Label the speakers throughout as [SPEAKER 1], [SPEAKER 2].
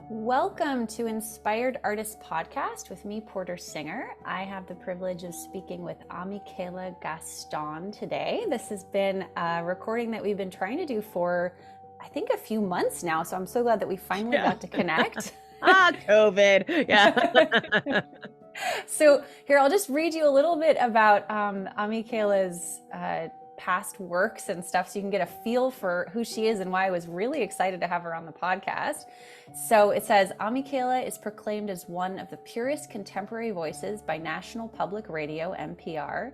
[SPEAKER 1] Welcome to Inspired Artist Podcast with me, Porter Singer. I have the privilege of speaking with Amikaeyla Gaston today. This has been a recording that we've been trying to do for, I think, a few months now. So I'm so glad that we finally got to connect.
[SPEAKER 2] COVID. Yeah.
[SPEAKER 1] So here, I'll just read you a little bit about Amikaeyla's past works and stuff so you can get a feel for who she is and why I was really excited to have her on the podcast. So it says, Amikaeyla is proclaimed as one of the purest contemporary voices by National Public Radio, NPR.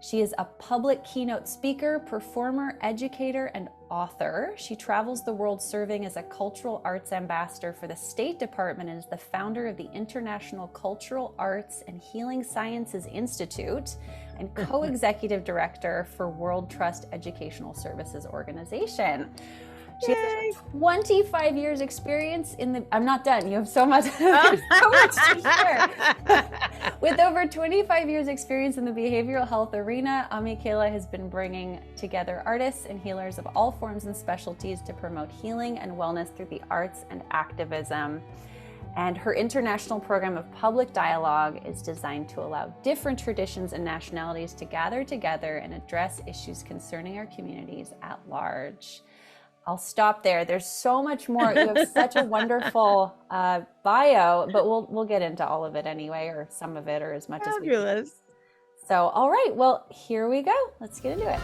[SPEAKER 1] She is a public keynote speaker, performer, educator, and author. She travels the world serving as a cultural arts ambassador for the State Department and is the founder of the International Cultural Arts and Healing Sciences Institute and co-executive director for World Trust Educational Services Organization. She has 25 years experience in the, I'm not done. You have so much, so much to share. With over 25 years experience in the behavioral health arena, Amikaeyla has been bringing together artists and healers of all forms and specialties to promote healing and wellness through the arts and activism. And her international program of public dialogue is designed to allow different traditions and nationalities to gather together and address issues concerning our communities at large. I'll stop there. There's so much more. You have such a wonderful bio, but we'll get into all of it anyway, or some of it, or as much as we can. So, all right. Well, here we go. Let's get into it.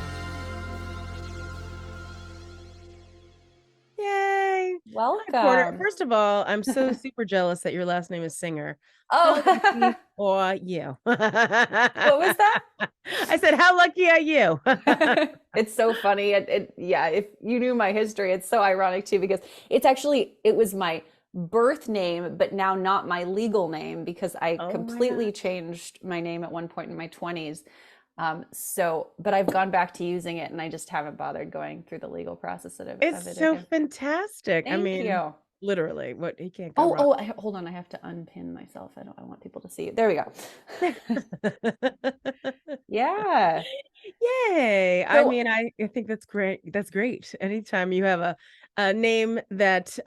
[SPEAKER 2] Yay!
[SPEAKER 1] Welcome.
[SPEAKER 2] Hi, Porter. First of all, I'm so super jealous that your last name is Singer.
[SPEAKER 1] Oh,
[SPEAKER 2] or you.
[SPEAKER 1] What was that?
[SPEAKER 2] I said, how lucky are you?
[SPEAKER 1] It's so funny. Yeah, if you knew my history, it's so ironic too, because it was my birth name, but now not my legal name because I completely changed my name at one point in my 20s. But I've gone back to using it and I just haven't bothered going through the legal process of it.
[SPEAKER 2] It's so fantastic.
[SPEAKER 1] Thank you.
[SPEAKER 2] Literally, what he can't go wrong.
[SPEAKER 1] Hold on. I have to unpin myself. I want people to see it. There we go. Yeah.
[SPEAKER 2] Yay.
[SPEAKER 1] So,
[SPEAKER 2] I think that's great. That's great. Anytime you have a name that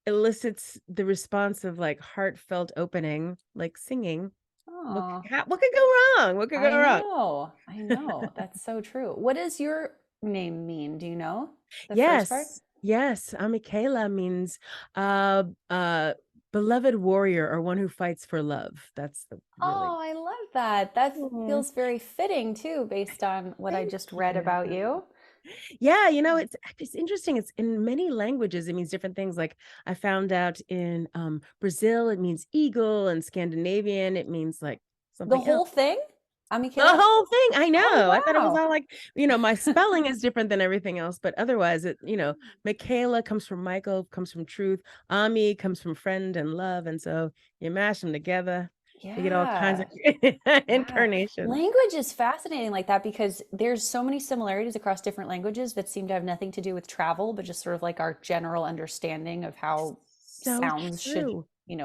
[SPEAKER 2] elicits the response of like heartfelt opening, like singing. What could go wrong? What could go wrong?
[SPEAKER 1] I know. That's so true. What does your name mean? Do you know?
[SPEAKER 2] Yes.
[SPEAKER 1] First part?
[SPEAKER 2] Yes. Amikaeyla means beloved warrior or one who fights for love. That's the
[SPEAKER 1] I love that. That feels very fitting too, based on what I just read about you.
[SPEAKER 2] Yeah, it's interesting. It's in many languages, it means different things. Like I found out in Brazil, it means eagle, and Scandinavian, it means like something
[SPEAKER 1] The whole
[SPEAKER 2] else.
[SPEAKER 1] thing?
[SPEAKER 2] The whole thing. I know.
[SPEAKER 1] Oh, wow.
[SPEAKER 2] I thought it was all like, my spelling is different than everything else, but otherwise Michaela comes from Michael, comes from truth. Ami comes from friend and love. And so you mash them together.
[SPEAKER 1] Yeah.
[SPEAKER 2] You get all kinds of incarnations.
[SPEAKER 1] Language is fascinating like that because there's so many similarities across different languages that seem to have nothing to do with travel, but just sort of like our general understanding of how sounds should,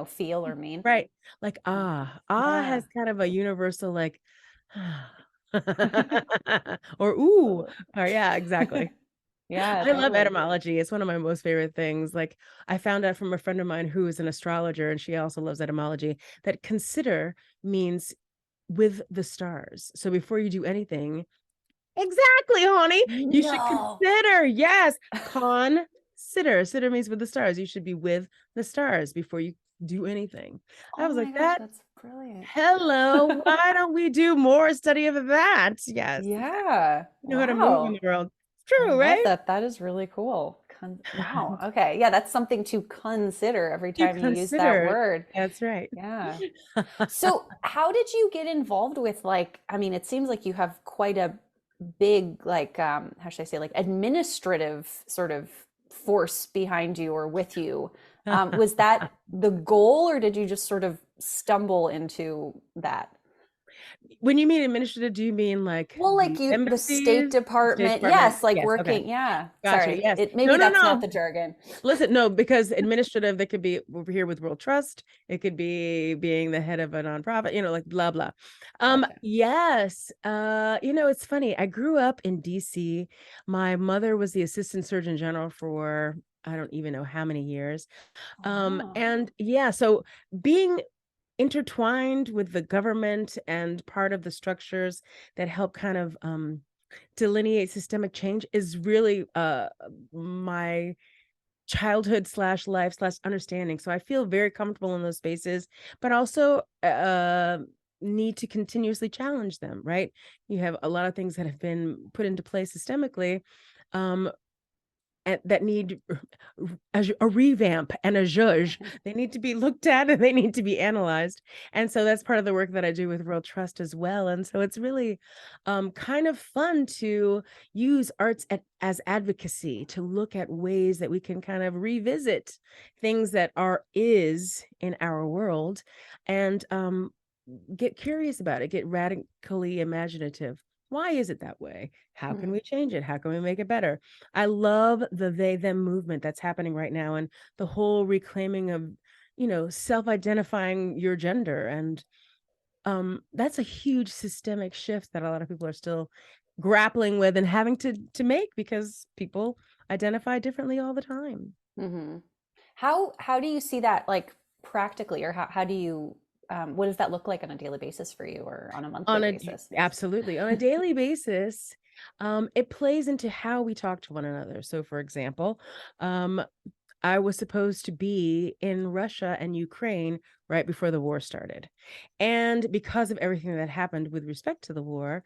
[SPEAKER 1] feel or mean.
[SPEAKER 2] Right. Like, has kind of a universal, like, or ooh, or yeah, exactly.
[SPEAKER 1] Yeah,
[SPEAKER 2] I love etymology. It's one of my most favorite things. Like I found out from a friend of mine who is an astrologer, and she also loves etymology, that consider means with the stars. So before you do anything, exactly, honey, you should consider. Yes, consider means with the stars. You should be with the stars before you do anything. I was like,
[SPEAKER 1] that's brilliant.
[SPEAKER 2] Hello, why don't we do more study of that? Yes.
[SPEAKER 1] Yeah.
[SPEAKER 2] You know how to move in the world. True, right?
[SPEAKER 1] That is really cool. Wow. Okay. Yeah, that's something to consider every time you use that word.
[SPEAKER 2] That's right.
[SPEAKER 1] Yeah. So how did you get involved with it seems like you have quite a big, how should I say, like administrative sort of force behind you or with you. Was that the goal or did you just sort of stumble into that?
[SPEAKER 2] When you mean administrative, do you mean like
[SPEAKER 1] the State Department? Yes, like working. Okay. Yeah.
[SPEAKER 2] Gotcha.
[SPEAKER 1] Sorry.
[SPEAKER 2] Yes.
[SPEAKER 1] Maybe that's not the jargon.
[SPEAKER 2] Listen, no, because administrative, that could be over here with World Trust. It could be being the head of a nonprofit, like blah, blah. Yes. It's funny. I grew up in DC. My mother was the Assistant Surgeon General for I don't even know how many years.
[SPEAKER 1] Wow.
[SPEAKER 2] And yeah, so being intertwined with the government and part of the structures that help kind of delineate systemic change is really my childhood slash life slash understanding. So I feel very comfortable in those spaces, but also need to continuously challenge them, right? You have a lot of things that have been put into place systemically, and that need a revamp and a zhuzh. They need to be looked at and they need to be analyzed. And so that's part of the work that I do with Real Trust as well. And so it's really kind of fun to use arts as advocacy to look at ways that we can kind of revisit things that is in our world, and get curious about it, get radically imaginative. Why is it that way? How can we change it? How can we make it better? I love the they them movement that's happening right now, and the whole reclaiming of, self-identifying your gender. And that's a huge systemic shift that a lot of people are still grappling with and having to make, because people identify differently all the time.
[SPEAKER 1] Mm-hmm. How do you see that like practically, or how do you what does that look like on a daily basis for you, or on a monthly basis?
[SPEAKER 2] Absolutely, on a daily basis, it plays into how we talk to one another. So for example, I was supposed to be in Russia and Ukraine right before the war started, and because of everything that happened with respect to the war,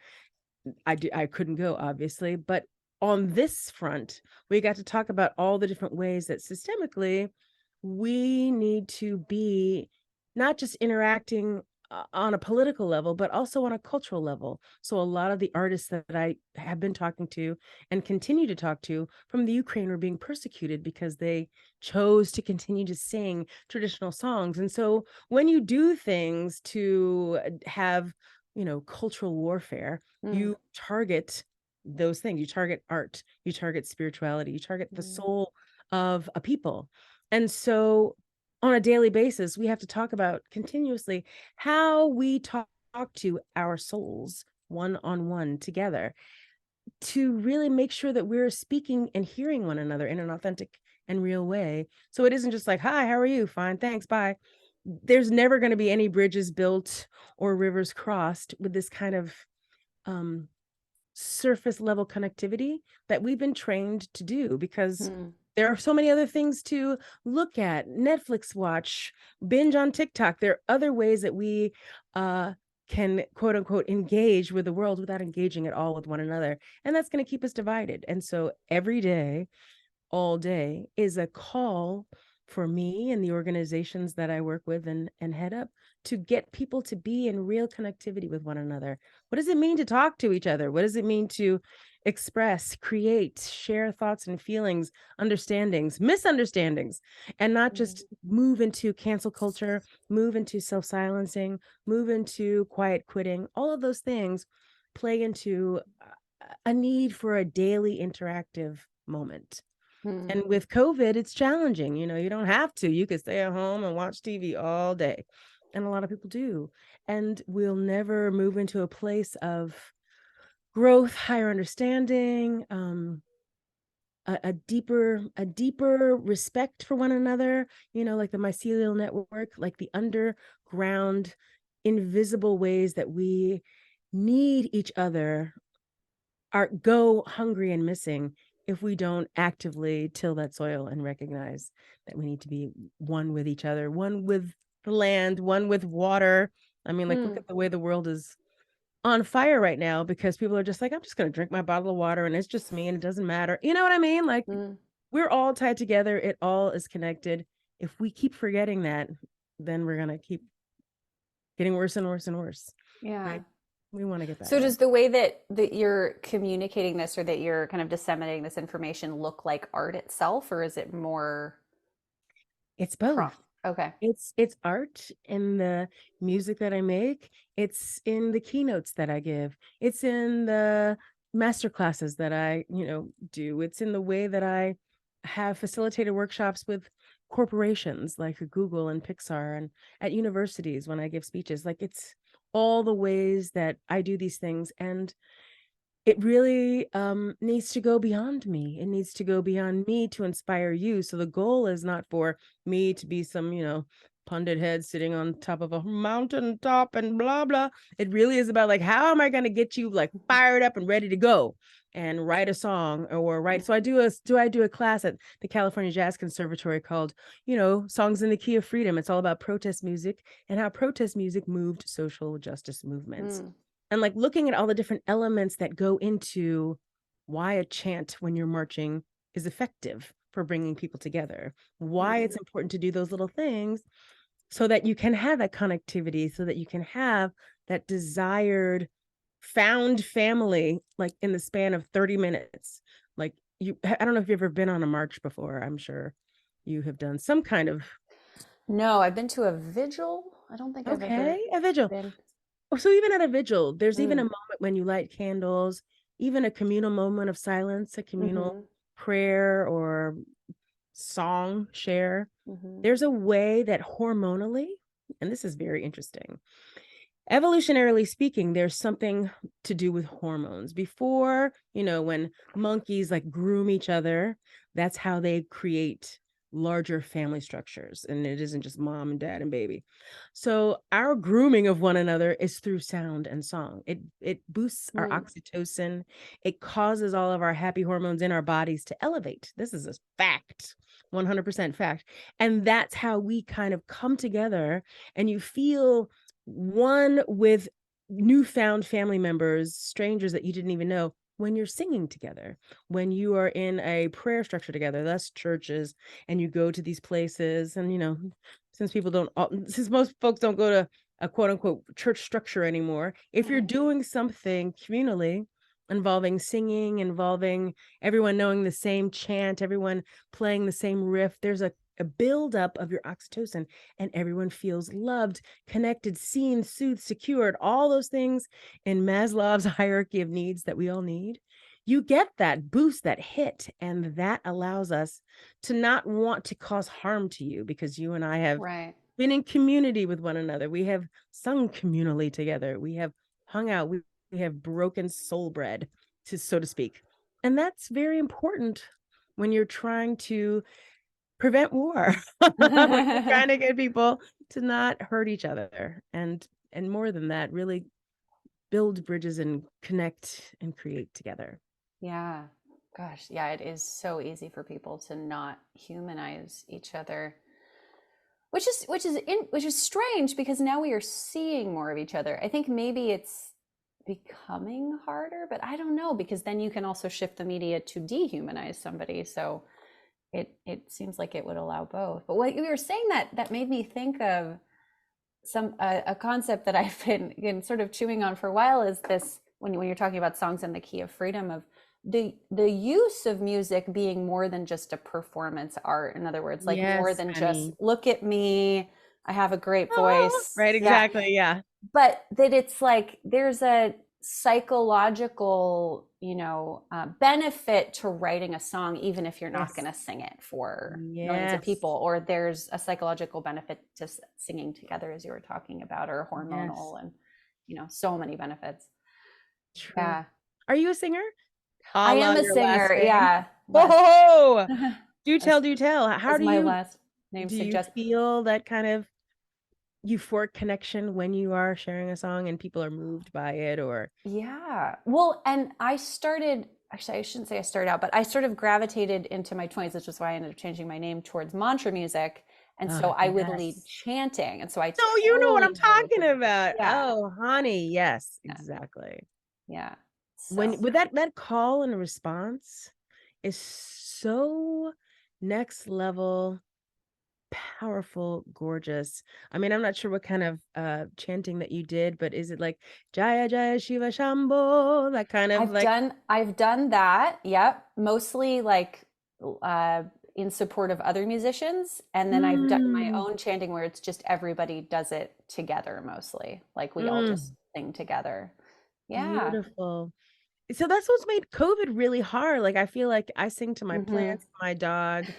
[SPEAKER 2] I couldn't go, obviously. But on this front, we got to talk about all the different ways that systemically we need to be not just interacting on a political level, but also on a cultural level. So a lot of the artists that I have been talking to and continue to talk to from the Ukraine were being persecuted because they chose to continue to sing traditional songs. And so when you do things to have, cultural warfare,
[SPEAKER 1] Mm,
[SPEAKER 2] you target those things. You target art, you target spirituality, you target the
[SPEAKER 1] mm,
[SPEAKER 2] soul of a people. And so on a daily basis, we have to talk about continuously how we talk to our souls one on one together, to really make sure that we're speaking and hearing one another in an authentic and real way. So it isn't just like, hi, how are you? Fine, thanks, bye. There's never going to be any bridges built or rivers crossed with this kind of um, surface level connectivity that we've been trained to do, because
[SPEAKER 1] mm,
[SPEAKER 2] there are so many other things to look at, Netflix watch, binge on TikTok. There are other ways that we can quote unquote engage with the world without engaging at all with one another. And that's going to keep us divided. And so every day, all day, is a call for me and the organizations that I work with and head up to get people to be in real connectivity with one another. What does it mean to talk to each other? What does it mean to express, create, share thoughts and feelings, understandings, misunderstandings, and not
[SPEAKER 1] mm,
[SPEAKER 2] just move into cancel culture, move into self-silencing, move into quiet quitting? All of those things play into a need for a daily interactive moment.
[SPEAKER 1] mm.
[SPEAKER 2] And with COVID, it's challenging. You don't have to. You could stay at home and watch TV all day. And a lot of people do. And we'll never move into a place of growth, higher understanding, a deeper respect for one another, like the mycelial network, like the underground, invisible ways that we need each other are go hungry and missing if we don't actively till that soil and recognize that we need to be one with each other, one with the land, one with water. I mean, like, look
[SPEAKER 1] Mm,
[SPEAKER 2] at the way the world is on fire right now, because people are just like, I'm just going to drink my bottle of water and it's just me and it doesn't matter. You know what I mean? Like,
[SPEAKER 1] mm.
[SPEAKER 2] we're all tied together. It all is connected. If we keep forgetting that, then we're going to keep getting worse and worse and worse.
[SPEAKER 1] Yeah.
[SPEAKER 2] Right? We want to get
[SPEAKER 1] So
[SPEAKER 2] better.
[SPEAKER 1] does the way that you're communicating this, or that you're kind of disseminating this information, look like art itself, or is it more
[SPEAKER 2] It's
[SPEAKER 1] prompt?
[SPEAKER 2] both.
[SPEAKER 1] Okay.
[SPEAKER 2] It's art in the music that I make. It's in the keynotes that I give. It's in the master classes that I, do. It's in the way that I have facilitated workshops with corporations like Google and Pixar, and at universities when I give speeches. Like, it's all the ways that I do these things. And it really needs to go beyond me. It needs to go beyond me to inspire you. So the goal is not for me to be some, pundit head sitting on top of a mountain top and blah blah. It really is about like, how am I going to get you like fired up and ready to go and write a song or write. So I do a class at the California Jazz Conservatory called, Songs in the Key of Freedom. It's all about protest music and how protest music moved social justice movements.
[SPEAKER 1] Mm,
[SPEAKER 2] And like looking at all the different elements that go into why a chant when you're marching is effective for bringing people together, why it's
[SPEAKER 1] mhm.
[SPEAKER 2] important to do those little things so that you can have that connectivity, so that you can have that desired found family like in the span of 30 minutes. Like I don't know if you've ever been on a march before. I'm sure you have done some kind of.
[SPEAKER 1] No, I've been to a vigil. I don't think I've ever
[SPEAKER 2] Okay, a vigil.
[SPEAKER 1] been.
[SPEAKER 2] So even at a vigil, there's even a
[SPEAKER 1] Mm,
[SPEAKER 2] moment when you light candles, even a communal moment of silence, a communal
[SPEAKER 1] hmm
[SPEAKER 2] prayer or song share.
[SPEAKER 1] hmm
[SPEAKER 2] There's a way that hormonally, and this is very interesting, evolutionarily speaking, there's something to do with hormones. Before, when monkeys like groom each other, that's how they create larger family structures. And it isn't just mom and dad and baby. So our grooming of one another is through sound and song. It boosts our
[SPEAKER 1] Mm,
[SPEAKER 2] oxytocin. It causes all of our happy hormones in our bodies to elevate. This is a fact. 100% fact. And that's how we kind of come together and you feel one with newfound family members, strangers that you didn't even know, when you're singing together, when you are in a prayer structure together, that's churches, and you go to these places. And, since most folks don't go to a quote unquote church structure anymore, if you're
[SPEAKER 1] mhm.
[SPEAKER 2] doing something communally, involving singing, involving everyone knowing the same chant, everyone playing the same riff, there's a buildup of your oxytocin, and everyone feels loved, connected, seen, soothed, secured, all those things in Maslow's hierarchy of needs that we all need. You get that boost, that hit, and that allows us to not want to cause harm to you because you and I have
[SPEAKER 1] Right.
[SPEAKER 2] been in community with one another. We have sung communally together. We have hung out. We have broken soul bread, so to speak. And that's very important when you're trying to prevent war. When you're trying to get people to not hurt each other and more than that, really build bridges and connect and create together.
[SPEAKER 1] Yeah. Gosh, yeah, it is so easy for people to not humanize each other. Which is strange because now we are seeing more of each other. I think maybe it's becoming harder, but I don't know because then you can also shift the media to dehumanize somebody. So it seems like it would allow both. But what you were saying that made me think of a concept that I've been sort of chewing on for a while is this when you're talking about songs in the key of freedom of the use of music being more than just a performance art. In other words, like more
[SPEAKER 2] Yes,
[SPEAKER 1] than just
[SPEAKER 2] honey.
[SPEAKER 1] look at me, I have a great
[SPEAKER 2] Oh,
[SPEAKER 1] voice.
[SPEAKER 2] right,
[SPEAKER 1] Yeah,
[SPEAKER 2] exactly. Yeah.
[SPEAKER 1] but that it's like there's a psychological benefit to writing a song even if you're not
[SPEAKER 2] Yes.
[SPEAKER 1] going to sing it for millions of
[SPEAKER 2] Yes.
[SPEAKER 1] people, or there's a psychological benefit to singing together as you were talking about, or
[SPEAKER 2] Yes.
[SPEAKER 1] hormonal, and so many benefits.
[SPEAKER 2] True.
[SPEAKER 1] Yeah,
[SPEAKER 2] Are you a singer? A
[SPEAKER 1] I
[SPEAKER 2] la
[SPEAKER 1] am a
[SPEAKER 2] your last
[SPEAKER 1] singer.
[SPEAKER 2] name.
[SPEAKER 1] Yeah,
[SPEAKER 2] Oh, do tell,
[SPEAKER 1] as,
[SPEAKER 2] do tell. How
[SPEAKER 1] as
[SPEAKER 2] do
[SPEAKER 1] my
[SPEAKER 2] you
[SPEAKER 1] last name
[SPEAKER 2] do you
[SPEAKER 1] suggests.
[SPEAKER 2] feel that kind of euphoric connection when you are sharing a song and people are moved by it or
[SPEAKER 1] Yeah. Well, and actually, I shouldn't say I started out, but I sort of gravitated into my 20s, which is why I ended up changing my name towards mantra music. And so I would lead
[SPEAKER 2] yes.
[SPEAKER 1] chanting. And so I
[SPEAKER 2] So you know what
[SPEAKER 1] totally
[SPEAKER 2] I'm
[SPEAKER 1] know what
[SPEAKER 2] talking
[SPEAKER 1] you're,
[SPEAKER 2] about.
[SPEAKER 1] yeah,
[SPEAKER 2] Oh, honey, yes,
[SPEAKER 1] yeah,
[SPEAKER 2] exactly.
[SPEAKER 1] yeah.
[SPEAKER 2] When
[SPEAKER 1] So,
[SPEAKER 2] with that call and response is so next level, powerful, gorgeous. I mean, I'm not sure what kind of chanting that you did, but is it like Jaya Jaya Shiva Shambho, that kind of like
[SPEAKER 1] I've done that. Yep. Mostly like uh, in support of other musicians. And then I've done my
[SPEAKER 2] mm,
[SPEAKER 1] own chanting where it's just everybody does it together mostly. Like we all just
[SPEAKER 2] mm,
[SPEAKER 1] sing together. Yeah.
[SPEAKER 2] beautiful. So that's what's made COVID really hard. Like I feel like I sing to my
[SPEAKER 1] hmm
[SPEAKER 2] plants, my dog,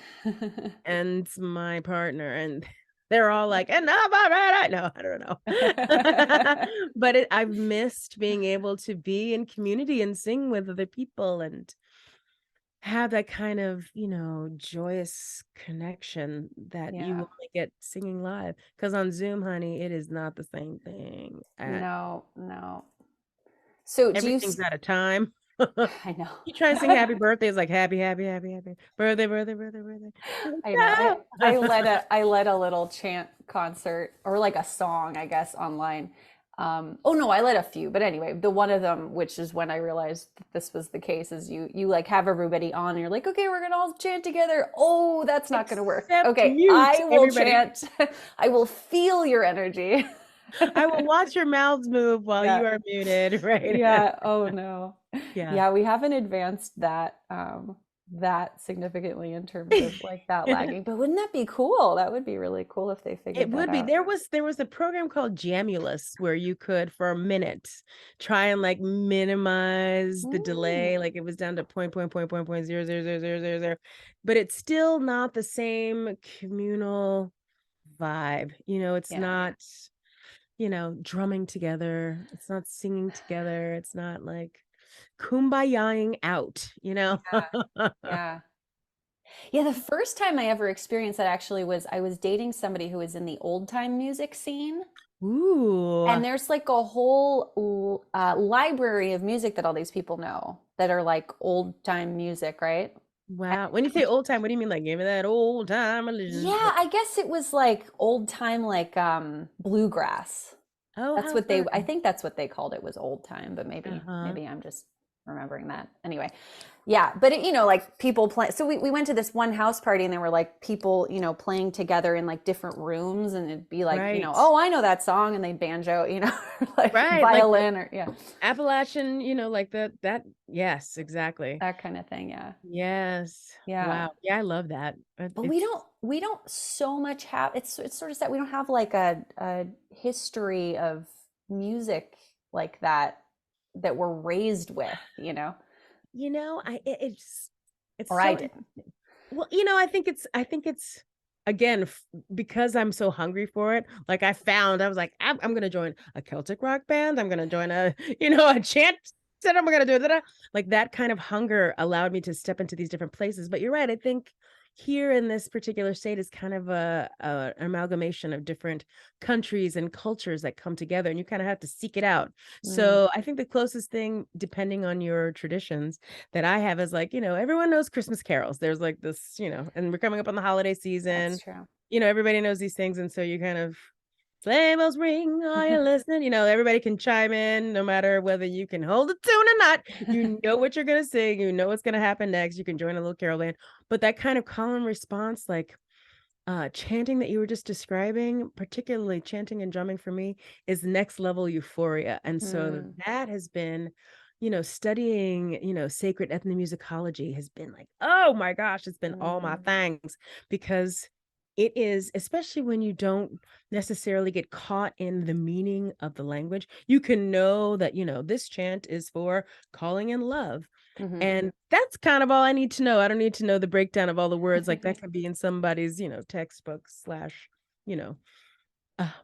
[SPEAKER 2] and my partner, and They're all like, and no, I don't know. But I've missed being able to be in community and sing with other people and have that kind of, joyous connection that you
[SPEAKER 1] Yeah.
[SPEAKER 2] only get singing live. Because on Zoom, honey, it is not the same thing.
[SPEAKER 1] No, no. So do you,
[SPEAKER 2] Everything's out of time.
[SPEAKER 1] I know.
[SPEAKER 2] You try to sing happy birthday, it's like happy, happy, happy, happy. Birthday, birthday, birthday, birthday.
[SPEAKER 1] I know. I, I
[SPEAKER 2] No.
[SPEAKER 1] led a I led a little chant concert or like a song, I guess, online. Oh no, I led a few, but anyway, the one of them, which is when I realized that this was the case, is you like have everybody on and you're like, okay, we're gonna all chant together. Oh, that's not gonna work.
[SPEAKER 2] Except
[SPEAKER 1] Okay,
[SPEAKER 2] mute,
[SPEAKER 1] I will
[SPEAKER 2] everybody.
[SPEAKER 1] chant. I will feel your energy.
[SPEAKER 2] I will watch your mouths move while
[SPEAKER 1] Yeah.
[SPEAKER 2] you are muted, right?
[SPEAKER 1] Yeah. Oh no.
[SPEAKER 2] Yeah.
[SPEAKER 1] Yeah, we haven't advanced that significantly in terms of like that lagging. But wouldn't that be cool? That would be really cool if they
[SPEAKER 2] It
[SPEAKER 1] figured that
[SPEAKER 2] would be.
[SPEAKER 1] out.
[SPEAKER 2] There was a program called Jamulus where you could for a minute try and like minimize the delay.
[SPEAKER 1] Mm,
[SPEAKER 2] Like it was down to point 0.0000000. But it's still not the same communal vibe. It's
[SPEAKER 1] yeah.
[SPEAKER 2] not, drumming together. It's not singing together. It's not like kumbayaing out.
[SPEAKER 1] Yeah. Yeah. Yeah, the first time I ever experienced that actually was I was dating somebody who was in the old time music scene.
[SPEAKER 2] Ooh,
[SPEAKER 1] And there's like a whole library of music that all these people know that are like old time music, right?
[SPEAKER 2] wow. When you say old time, what do you mean? Like, give me that old time religion.
[SPEAKER 1] Yeah, I guess it was like old time, like bluegrass.
[SPEAKER 2] Oh,
[SPEAKER 1] That's
[SPEAKER 2] how
[SPEAKER 1] what they, I
[SPEAKER 2] fun.
[SPEAKER 1] think that's what they called it was old time, but maybe,
[SPEAKER 2] Uh-huh.
[SPEAKER 1] maybe I'm just remembering that. Anyway, yeah, but it, like people play. So we went to this one house party and there were like people, playing together in like different rooms and it'd be like,
[SPEAKER 2] Right.
[SPEAKER 1] oh, I know that song and they banjo, like
[SPEAKER 2] Right. Like the
[SPEAKER 1] violin or yeah,
[SPEAKER 2] Appalachian, like that. Yes, exactly.
[SPEAKER 1] that kind of thing. Yeah.
[SPEAKER 2] Yes.
[SPEAKER 1] Yeah.
[SPEAKER 2] Wow. Yeah, I love that.
[SPEAKER 1] But we
[SPEAKER 2] It's
[SPEAKER 1] don't we don't so much have it's sort of that we don't have like a history of music like that we're raised with,
[SPEAKER 2] it's
[SPEAKER 1] or I
[SPEAKER 2] so
[SPEAKER 1] didn't.
[SPEAKER 2] well, I think it's again because I'm so hungry for it. Like I was like, I'm gonna join a Celtic rock band. I'm gonna join a a chant set. I'm gonna do that. Like that kind of hunger allowed me to step into these different places. But you're right. I think here in this particular state is kind of a amalgamation of different countries and cultures that come together, and you kind of have to seek it out.
[SPEAKER 1] Mm,
[SPEAKER 2] So I think the closest thing, depending on your traditions, that I have is like, everyone knows Christmas carols. There's like this, and we're coming up on the holiday
[SPEAKER 1] that's
[SPEAKER 2] season.
[SPEAKER 1] true.
[SPEAKER 2] Everybody knows these things. And so you kind of sleigh bells ring, are you listening? Everybody can chime in no matter whether you can hold a tune or not. You know what you're gonna sing, you know what's gonna happen next. You can join a little carol band. But that kind of call and response, like chanting that you were just describing, particularly chanting and drumming for me, is next level euphoria. And so
[SPEAKER 1] Mm,
[SPEAKER 2] that has been, studying, sacred ethnomusicology has been like, oh my gosh, it's been all my
[SPEAKER 1] mm,
[SPEAKER 2] things, because it is, especially when you don't necessarily get caught in the meaning of the language. You can know that, this chant is for calling in love,
[SPEAKER 1] mhm.
[SPEAKER 2] and that's kind of all I need to know. I don't need to know the breakdown of all the words. Like that could be in somebody's, textbook slash, you know,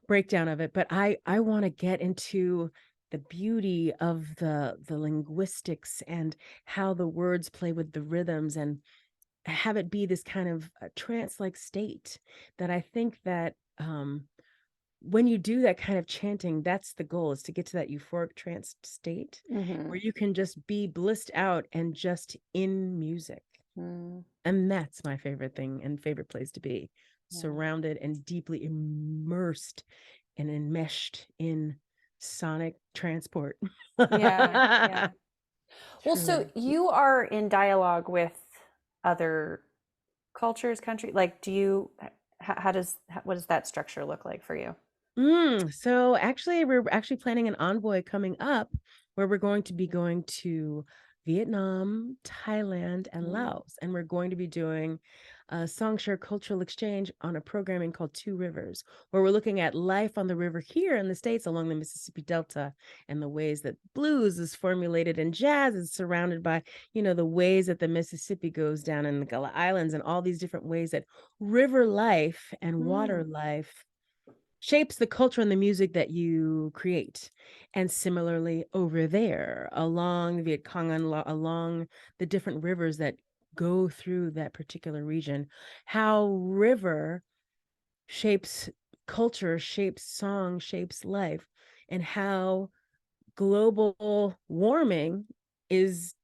[SPEAKER 2] breakdown of it. But I want to get into the beauty of the linguistics and how the words play with the rhythms, and have it be this kind of trance-like state that I think that when you do that kind of chanting, that's the goal, is to get to that euphoric trance state
[SPEAKER 1] Mhm.
[SPEAKER 2] where you can just be blissed out and just in music.
[SPEAKER 1] Mm,
[SPEAKER 2] And that's my favorite thing and favorite place to be,
[SPEAKER 1] yeah.
[SPEAKER 2] surrounded and deeply immersed and enmeshed in sonic transport.
[SPEAKER 1] Yeah, yeah. Well, so
[SPEAKER 2] Truly.
[SPEAKER 1] you are in dialogue with other cultures, country. Like, what does that structure look like for you?
[SPEAKER 2] So actually, we're actually planning an envoy coming up where we're going to be going to Vietnam, Thailand, and
[SPEAKER 1] Mm,
[SPEAKER 2] Laos. And we're going to be doing Songshare Cultural Exchange on a programming called Two Rivers, where we're looking at life on the river here in the States along the Mississippi Delta and the ways that blues is formulated and jazz is surrounded by, the ways that the Mississippi goes down in the Gullah Islands and all these different ways that river life and water life shapes the culture and the music that you create. And similarly over there along the Viet Cong, along the different rivers that go through that particular region, how river shapes culture, shapes song, shapes life, and how global warming is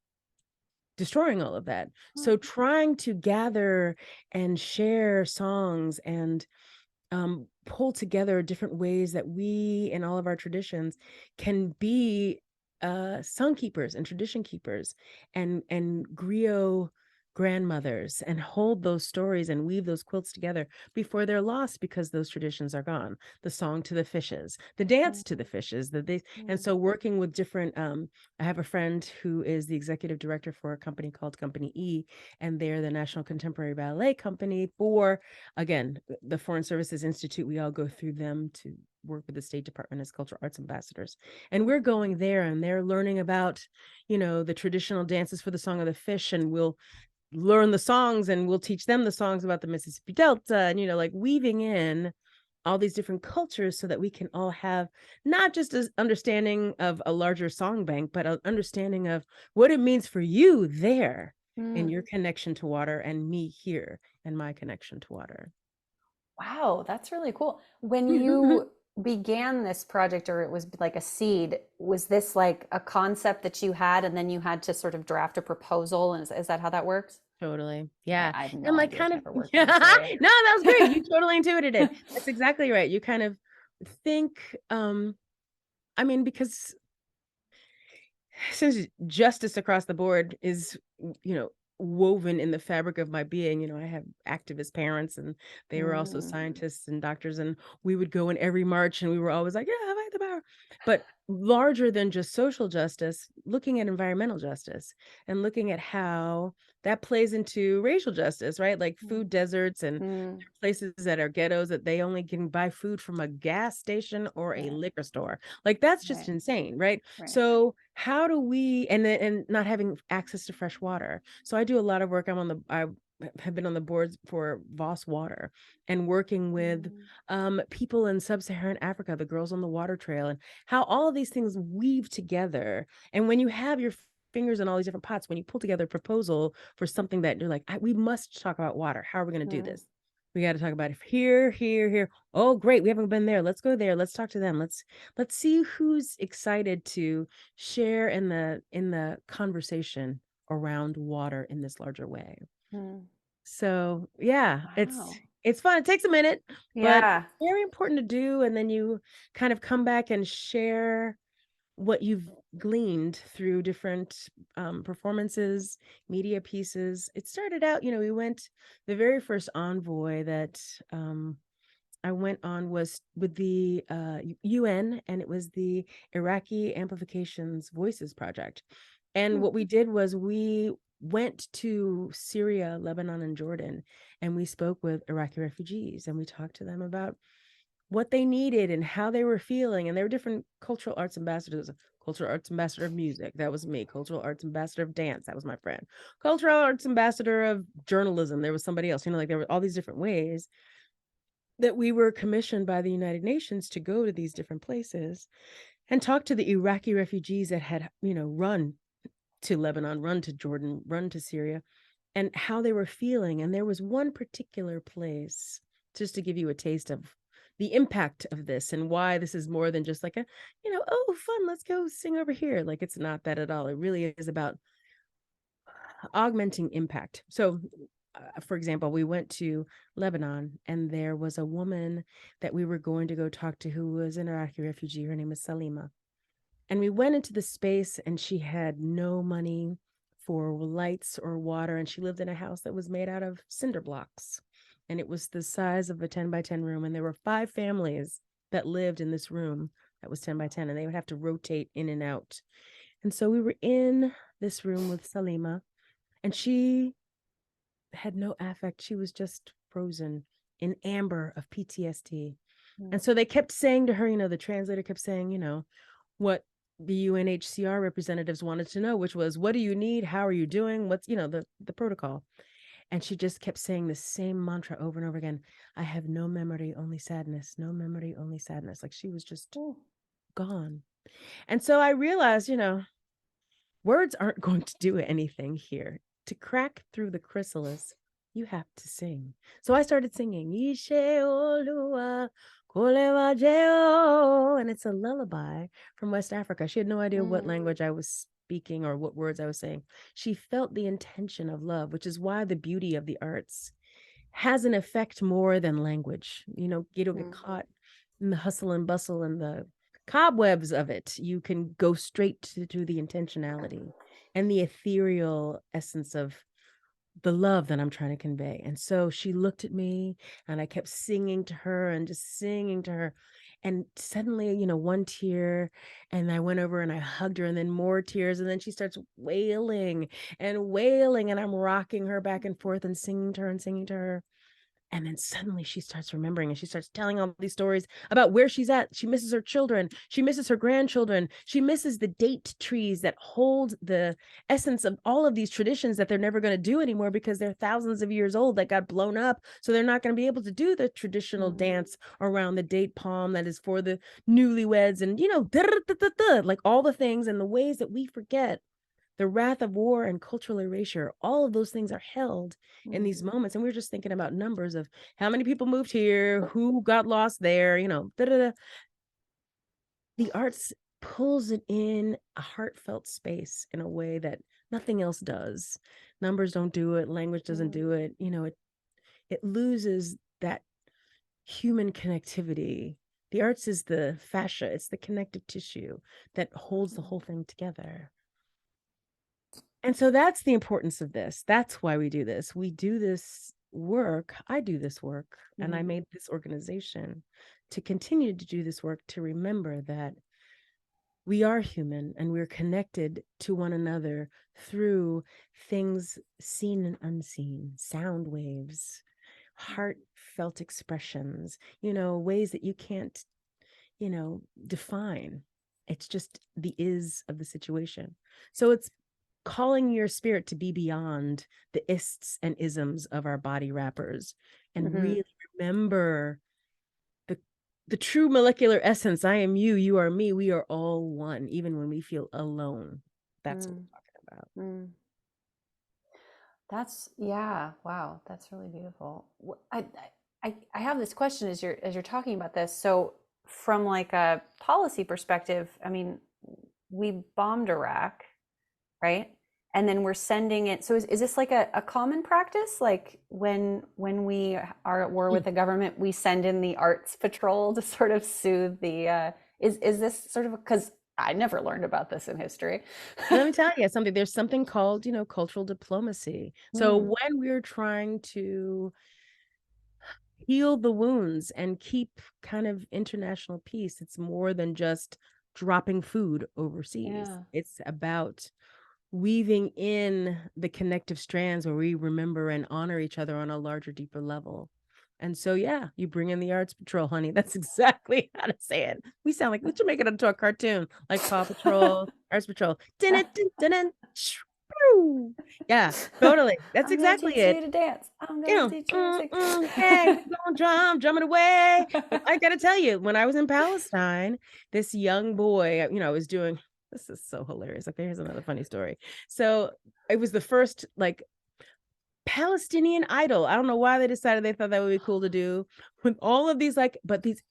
[SPEAKER 2] destroying all of that. So trying to gather and share songs and pull together different ways that we in all of our traditions can be song keepers and tradition keepers and griot grandmothers and hold those stories and weave those quilts together before they're lost because those traditions are gone. The song to the fishes, the dance to the fishes, and so working with different I have a friend who is the executive director for a company called Company E, and they're the National Contemporary Ballet Company for, again, the Foreign Services Institute. We all go through them to work with the State Department as cultural arts ambassadors. And we're going there and they're learning about, the traditional dances for the Song of the Fish, and we'll learn the songs and we'll teach them the songs about the Mississippi Delta, and, like weaving in all these different cultures so that we can all have not just an understanding of a larger song bank, but an understanding of what it means for you there in your connection to water and me here and my connection to water.
[SPEAKER 1] Wow, that's really cool. When you began this project, or it was like a seed, was this like a concept that you had and then you had to sort of draft a proposal? And is that how that works?
[SPEAKER 2] Totally.
[SPEAKER 1] Okay,
[SPEAKER 2] Yeah.
[SPEAKER 1] I have no
[SPEAKER 2] And like
[SPEAKER 1] idea. I've
[SPEAKER 2] kind of,
[SPEAKER 1] never worked in
[SPEAKER 2] yeah.
[SPEAKER 1] this area.
[SPEAKER 2] No, that was great. You totally intuited it. That's exactly right. You kind of think, because since justice across the board is, woven in the fabric of my being, I have activist parents and they were also scientists and doctors, and we would go in every march and we were always like, yeah, fight the power. But larger than just social justice, looking at environmental justice and looking at how that plays into racial justice, right? Like food deserts and places that are ghettos that they only can buy food from a gas station or a liquor store. Like that's just insane, right? So how do we, and not having access to fresh water. So I do a lot of work. I have been on the boards for Voss Water and working with people in sub-Saharan Africa, the Girls on the Water Trail, and how all of these things weave together. And when you have your fingers in all these different pots, when you pull together a proposal for something that you're like, we must talk about water. How are we going to do this? We got to talk about it here, here, here. Oh, great. We haven't been there. Let's go there. Let's talk to them. Let's see who's excited to share in the conversation around water in this larger way. So yeah, it's fun. It takes a minute, but
[SPEAKER 1] Yeah.
[SPEAKER 2] very important to do. And then you kind of come back and share what you've gleaned through different performances, media pieces. It started out, we went, the very first envoy that I went on was with the UN, and it was the Iraqi Amplifications Voices Project. And what we did was we went to Syria, Lebanon, and Jordan, and we spoke with Iraqi refugees, and we talked to them about what they needed and how they were feeling. And there were different cultural arts ambassadors. Cultural arts ambassador of music, that was me. Cultural arts ambassador of dance, that was my friend. Cultural arts ambassador of journalism, there was somebody else. Like there were all these different ways that we were commissioned by the United Nations to go to these different places and talk to the Iraqi refugees that had, run to Lebanon, run to Jordan, run to Syria, and how they were feeling. And there was one particular place, just to give you a taste of the impact of this and why this is more than just like a, oh, fun, let's go sing over here. Like, it's not that at all. It really is about augmenting impact. So, for example, we went to Lebanon, and there was a woman that we were going to go talk to who was an Iraqi refugee. Her name is Salima. And we went into the space, and she had no money for lights or water. And she lived in a house that was made out of cinder blocks. And it was the size of a 10 by 10 room. And there were 5 families that lived in this room that was 10 by 10. And they would have to rotate in and out. And so we were in this room with Salima, and she had no affect. She was just frozen in amber of PTSD. And so they kept saying to her, the translator kept saying, what the UNHCR representatives wanted to know, which was, what do you need? How are you doing? What's, the protocol. And she just kept saying the same mantra over and over again. I have no memory, only sadness. No memory, only sadness. Like she was just gone. And so I realized, words aren't going to do anything here. To crack through the chrysalis, you have to sing. So I started singing, Ishe Olua, Kolewajeo, and it's a lullaby from West Africa. She had no idea what language I was speaking or what words I was saying. She felt the intention of love, which is why the beauty of the arts has an effect more than language. You don't get caught in the hustle and bustle and the cobwebs of it. You can go straight to the intentionality and the ethereal essence of the love that I'm trying to convey. And so she looked at me and I kept singing to her and just singing to her. And suddenly, one tear, and I went over and I hugged her, and then more tears. And then she starts wailing and wailing, and I'm rocking her back and forth and singing to her and singing to her. And then suddenly she starts remembering and she starts telling all these stories about where she's at. She misses her children. She misses her grandchildren. She misses the date trees that hold the essence of all of these traditions that they're never going to do anymore because they're thousands of years old that got blown up. So they're not going to be able to do the traditional dance around the date palm that is for the newlyweds and, like all the things and the ways that we forget. The wrath of war and cultural erasure, all of those things are held in these moments. And we're just thinking about numbers of how many people moved here, who got lost there, The arts pulls it in a heartfelt space in a way that nothing else does. Numbers don't do it. Language doesn't do it. It loses that human connectivity. The arts is the fascia. It's the connective tissue that holds the whole thing together. And so that's the importance of this. That's why we do this. We do this work. I do this work, and I made this organization to continue to do this work, to remember that we are human and we're connected to one another through things seen and unseen, sound waves, heartfelt expressions, ways that you can't, define. It's just the is of the situation. So it's calling your spirit to be beyond the ists and isms of our body wrappers and really remember the true molecular essence. I am you, you are me, we are all one, even when we feel alone. That's what we're talking about.
[SPEAKER 1] Wow, that's really beautiful. I have this question as you're talking about this. So from like a policy perspective, I mean, we bombed Iraq, right? And then we're sending it. So is this like a common practice? Like when we are at war with the government, we send in the arts patrol to sort of soothe the, is this sort of, because I never learned about this in history.
[SPEAKER 2] Let me tell you something. There's something called, cultural diplomacy. So when we're trying to heal the wounds and keep kind of international peace, it's more than just dropping food overseas. It's about weaving in the connective strands where we remember and honor each other on a larger, deeper level. And so, you bring in the arts patrol, honey. That's exactly how to say it. We sound like we should make it into a cartoon, like Paw Patrol, Arts Patrol. Yeah, totally. That's exactly it.
[SPEAKER 1] I'm gonna teach you to dance. I'm gonna teach you to
[SPEAKER 2] hey, we're gonna drum it away. But I gotta tell you, when I was in Palestine, this young boy, was doing. This is so hilarious. Okay, here's another funny story. So it was the first Palestinian Idol. I don't know why they decided they thought that would be cool to do with all of these but these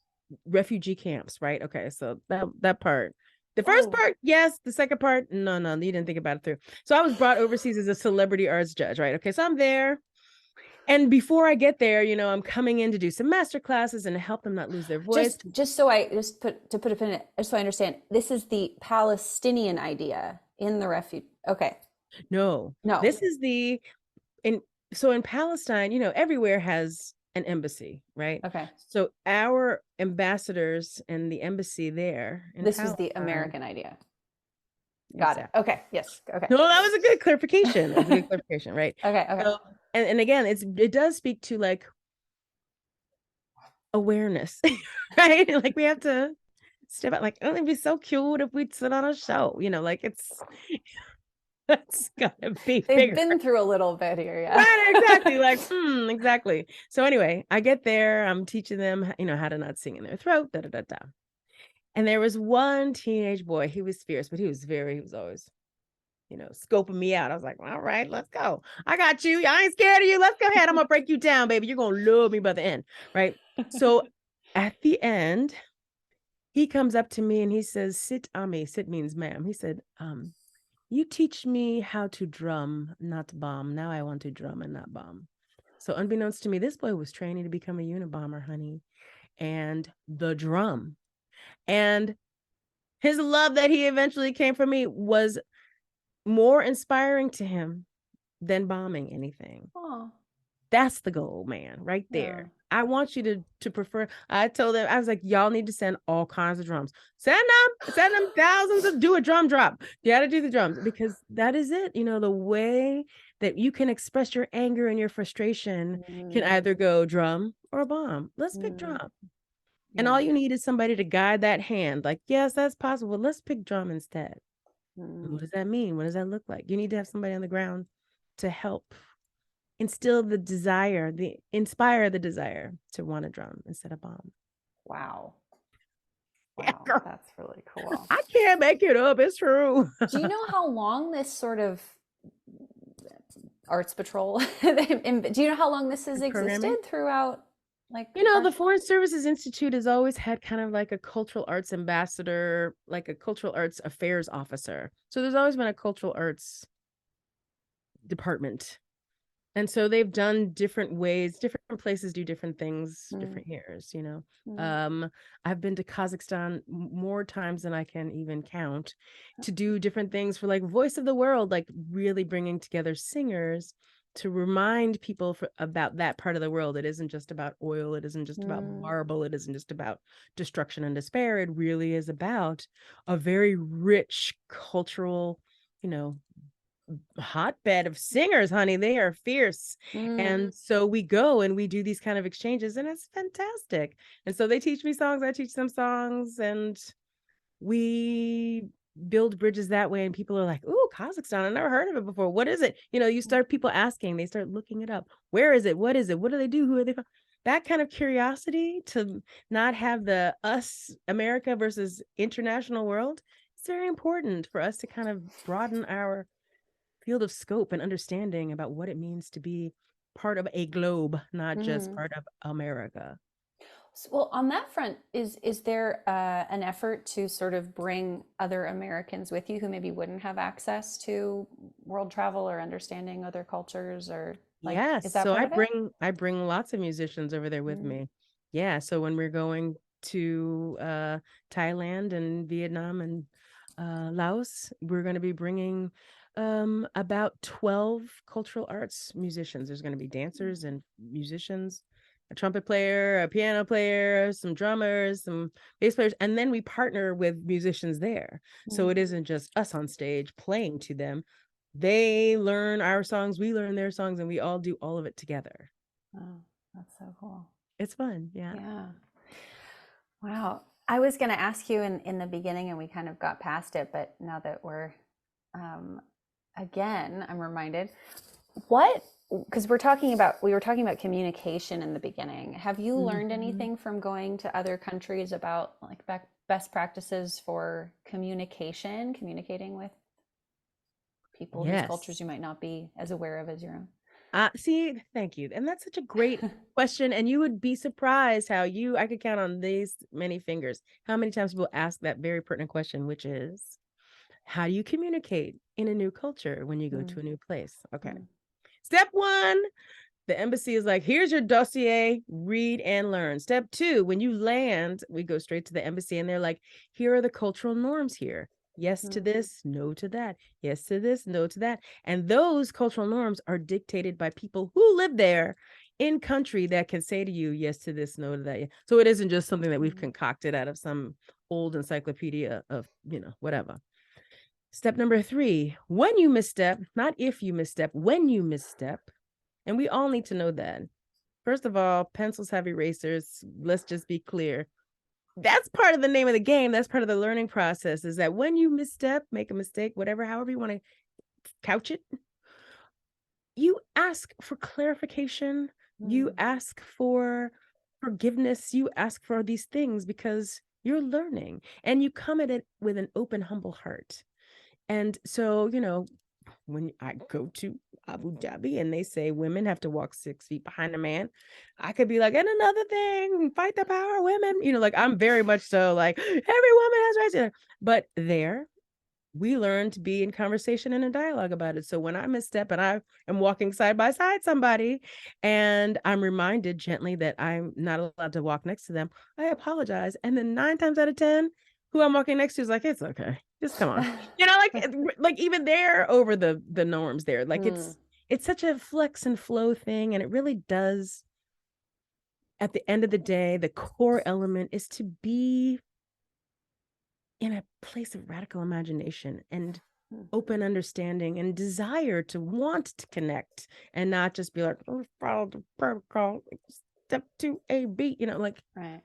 [SPEAKER 2] refugee camps, right? Okay, so that part. The first part, yes. The second part, no, you didn't think about it through. So I was brought overseas as a celebrity arts judge, right? Okay, so I'm there. And before I get there, I'm coming in to do some master classes and to help them not lose their voice.
[SPEAKER 1] Just so I put a pin in it, just so I understand, this is the Palestinian idea in the refugee. Okay.
[SPEAKER 2] No. This is in Palestine, everywhere has an embassy, right?
[SPEAKER 1] Okay.
[SPEAKER 2] So our ambassadors and the embassy there.
[SPEAKER 1] This was the American idea. Got it. Okay. Yes. Okay.
[SPEAKER 2] No, that was a good clarification. Right?
[SPEAKER 1] Okay.
[SPEAKER 2] So and again, it does speak to like awareness, right? Like we have to step out, like, oh, it'd be so cute if we'd sit on a show, like it's gotta be
[SPEAKER 1] They've
[SPEAKER 2] bigger.
[SPEAKER 1] been through a little bit here, yeah.
[SPEAKER 2] Right, exactly. Like, exactly. So anyway, I get there, I'm teaching them, how to not sing in their throat, da da da da. And there was one teenage boy, he was fierce, but he was always, scoping me out. I was like, all right, let's go. I got you. I ain't scared of you. Let's go ahead. I'm gonna break you down, baby. You're gonna love me by the end. Right. So at the end, he comes up to me and he says, sit, Ami. Sit means ma'am. He said, you teach me how to drum, not bomb. Now I want to drum and not bomb. So unbeknownst to me, this boy was training to become a Unabomber, honey. And the drum. And his love that he eventually came from me was more inspiring to him than bombing anything.
[SPEAKER 1] Oh.
[SPEAKER 2] That's the goal, man, right there. Yeah. I want you to prefer. I told them, I was like, y'all need to send all kinds of drums. Send them thousands of, do a drum drop. You got to do the drums, because that is it. The way that you can express your anger and your frustration can either go drum or bomb. Let's pick drum. Yeah. And all you need is somebody to guide that hand. Like, yes, that's possible. Let's pick drum instead. What does that mean? What does that look like? You need to have somebody on the ground to help instill the desire, inspire the desire to want to drum instead of bomb.
[SPEAKER 1] Wow.
[SPEAKER 2] Yeah,
[SPEAKER 1] wow, that's really cool.
[SPEAKER 2] I can't make it up. It's true.
[SPEAKER 1] Do you know how long this sort of arts patrol, do you know how long this has existed throughout? Like,
[SPEAKER 2] the Foreign Services Institute has always had kind of like a cultural arts ambassador, like a cultural arts affairs officer. So there's always been a cultural arts department. And so they've done different ways, different places do different things, different years, I've been to Kazakhstan more times than I can even count to do different things for like Voice of the World, like really bringing together singers to remind people about that part of the world. It isn't just about oil. It isn't just about marble. It isn't just about destruction and despair. It really is about a very rich cultural, hotbed of singers, honey. They are fierce. And so we go and we do these kind of exchanges, and it's fantastic. And so they teach me songs, I teach them songs, and we build bridges that way. And people are like, ooh, Kazakhstan, I never heard of it before. What is it? You start people asking, they start looking it up. Where is it? What is it? What do they do? Who are they from? That kind of curiosity, to not have the us America versus international world, it's very important for us to kind of broaden our field of scope and understanding about what it means to be part of a globe, not just part of America.
[SPEAKER 1] Well, on that front, is there an effort to sort of bring other Americans with you who maybe wouldn't have access to world travel or understanding other cultures, or like,
[SPEAKER 2] yes,
[SPEAKER 1] is that
[SPEAKER 2] so
[SPEAKER 1] part of it?
[SPEAKER 2] I bring lots of musicians over there with me. Yeah, so when we're going to Thailand and Vietnam and Laos, we're going to be bringing about 12 cultural arts musicians. There's going to be dancers and musicians, a trumpet player, a piano player, some drummers, some bass players, and then we partner with musicians there. So it isn't just us on stage playing to them. They learn our songs, we learn their songs, and we all do all of it together.
[SPEAKER 1] Oh, that's so cool.
[SPEAKER 2] It's fun. Yeah.
[SPEAKER 1] Yeah. Wow. I was going to ask you in the beginning, and we kind of got past it, but now that we're again, I'm reminded, because we were talking about communication in the beginning. Have you learned anything from going to other countries about like best practices for communicating with people whose cultures you might not be as aware of as your own?
[SPEAKER 2] See, thank you. And that's such a great question. And you would be surprised how I could count on these many fingers how many times people ask that very pertinent question, which is, how do you communicate in a new culture when you go to a new place? Okay. Step 1, the embassy is like, here's your dossier, read and learn. Step 2, when you land, we go straight to the embassy and they're like, here are the cultural norms here. Yes to this, no to that. Yes to this, no to that. And those cultural norms are dictated by people who live there in country that can say to you, yes to this, no to that. So it isn't just something that we've concocted out of some old encyclopedia of, whatever. Step number 3, when you misstep, not if you misstep, when you misstep, And we all need to know that. First of all, pencils have erasers. Let's just be clear. That's part of the name of the game. That's part of the learning process, is that when you misstep, make a mistake, whatever, however you want to couch it, you ask for clarification. You ask for forgiveness. You ask for these things because you're learning, and you come at it with an open, humble heart. And so, when I go to Abu Dhabi and they say women have to walk 6 feet behind a man, I could be like, and another thing, fight the power of women. Like, I'm very much so like, every woman has rights. But there, we learn to be in conversation and a dialogue about it. So when I misstep and I am walking side by side somebody and I'm reminded gently that I'm not allowed to walk next to them, I apologize. And then 9 times out of 10, who I'm walking next to is like, it's okay, just come on. Like even they're over the norms there. Like it's such a flex and flow thing. And it really does, at the end of the day, the core element is to be in a place of radical imagination and open understanding and desire to want to connect, and not just be like, oh, follow the protocol, step 2AB,
[SPEAKER 1] right.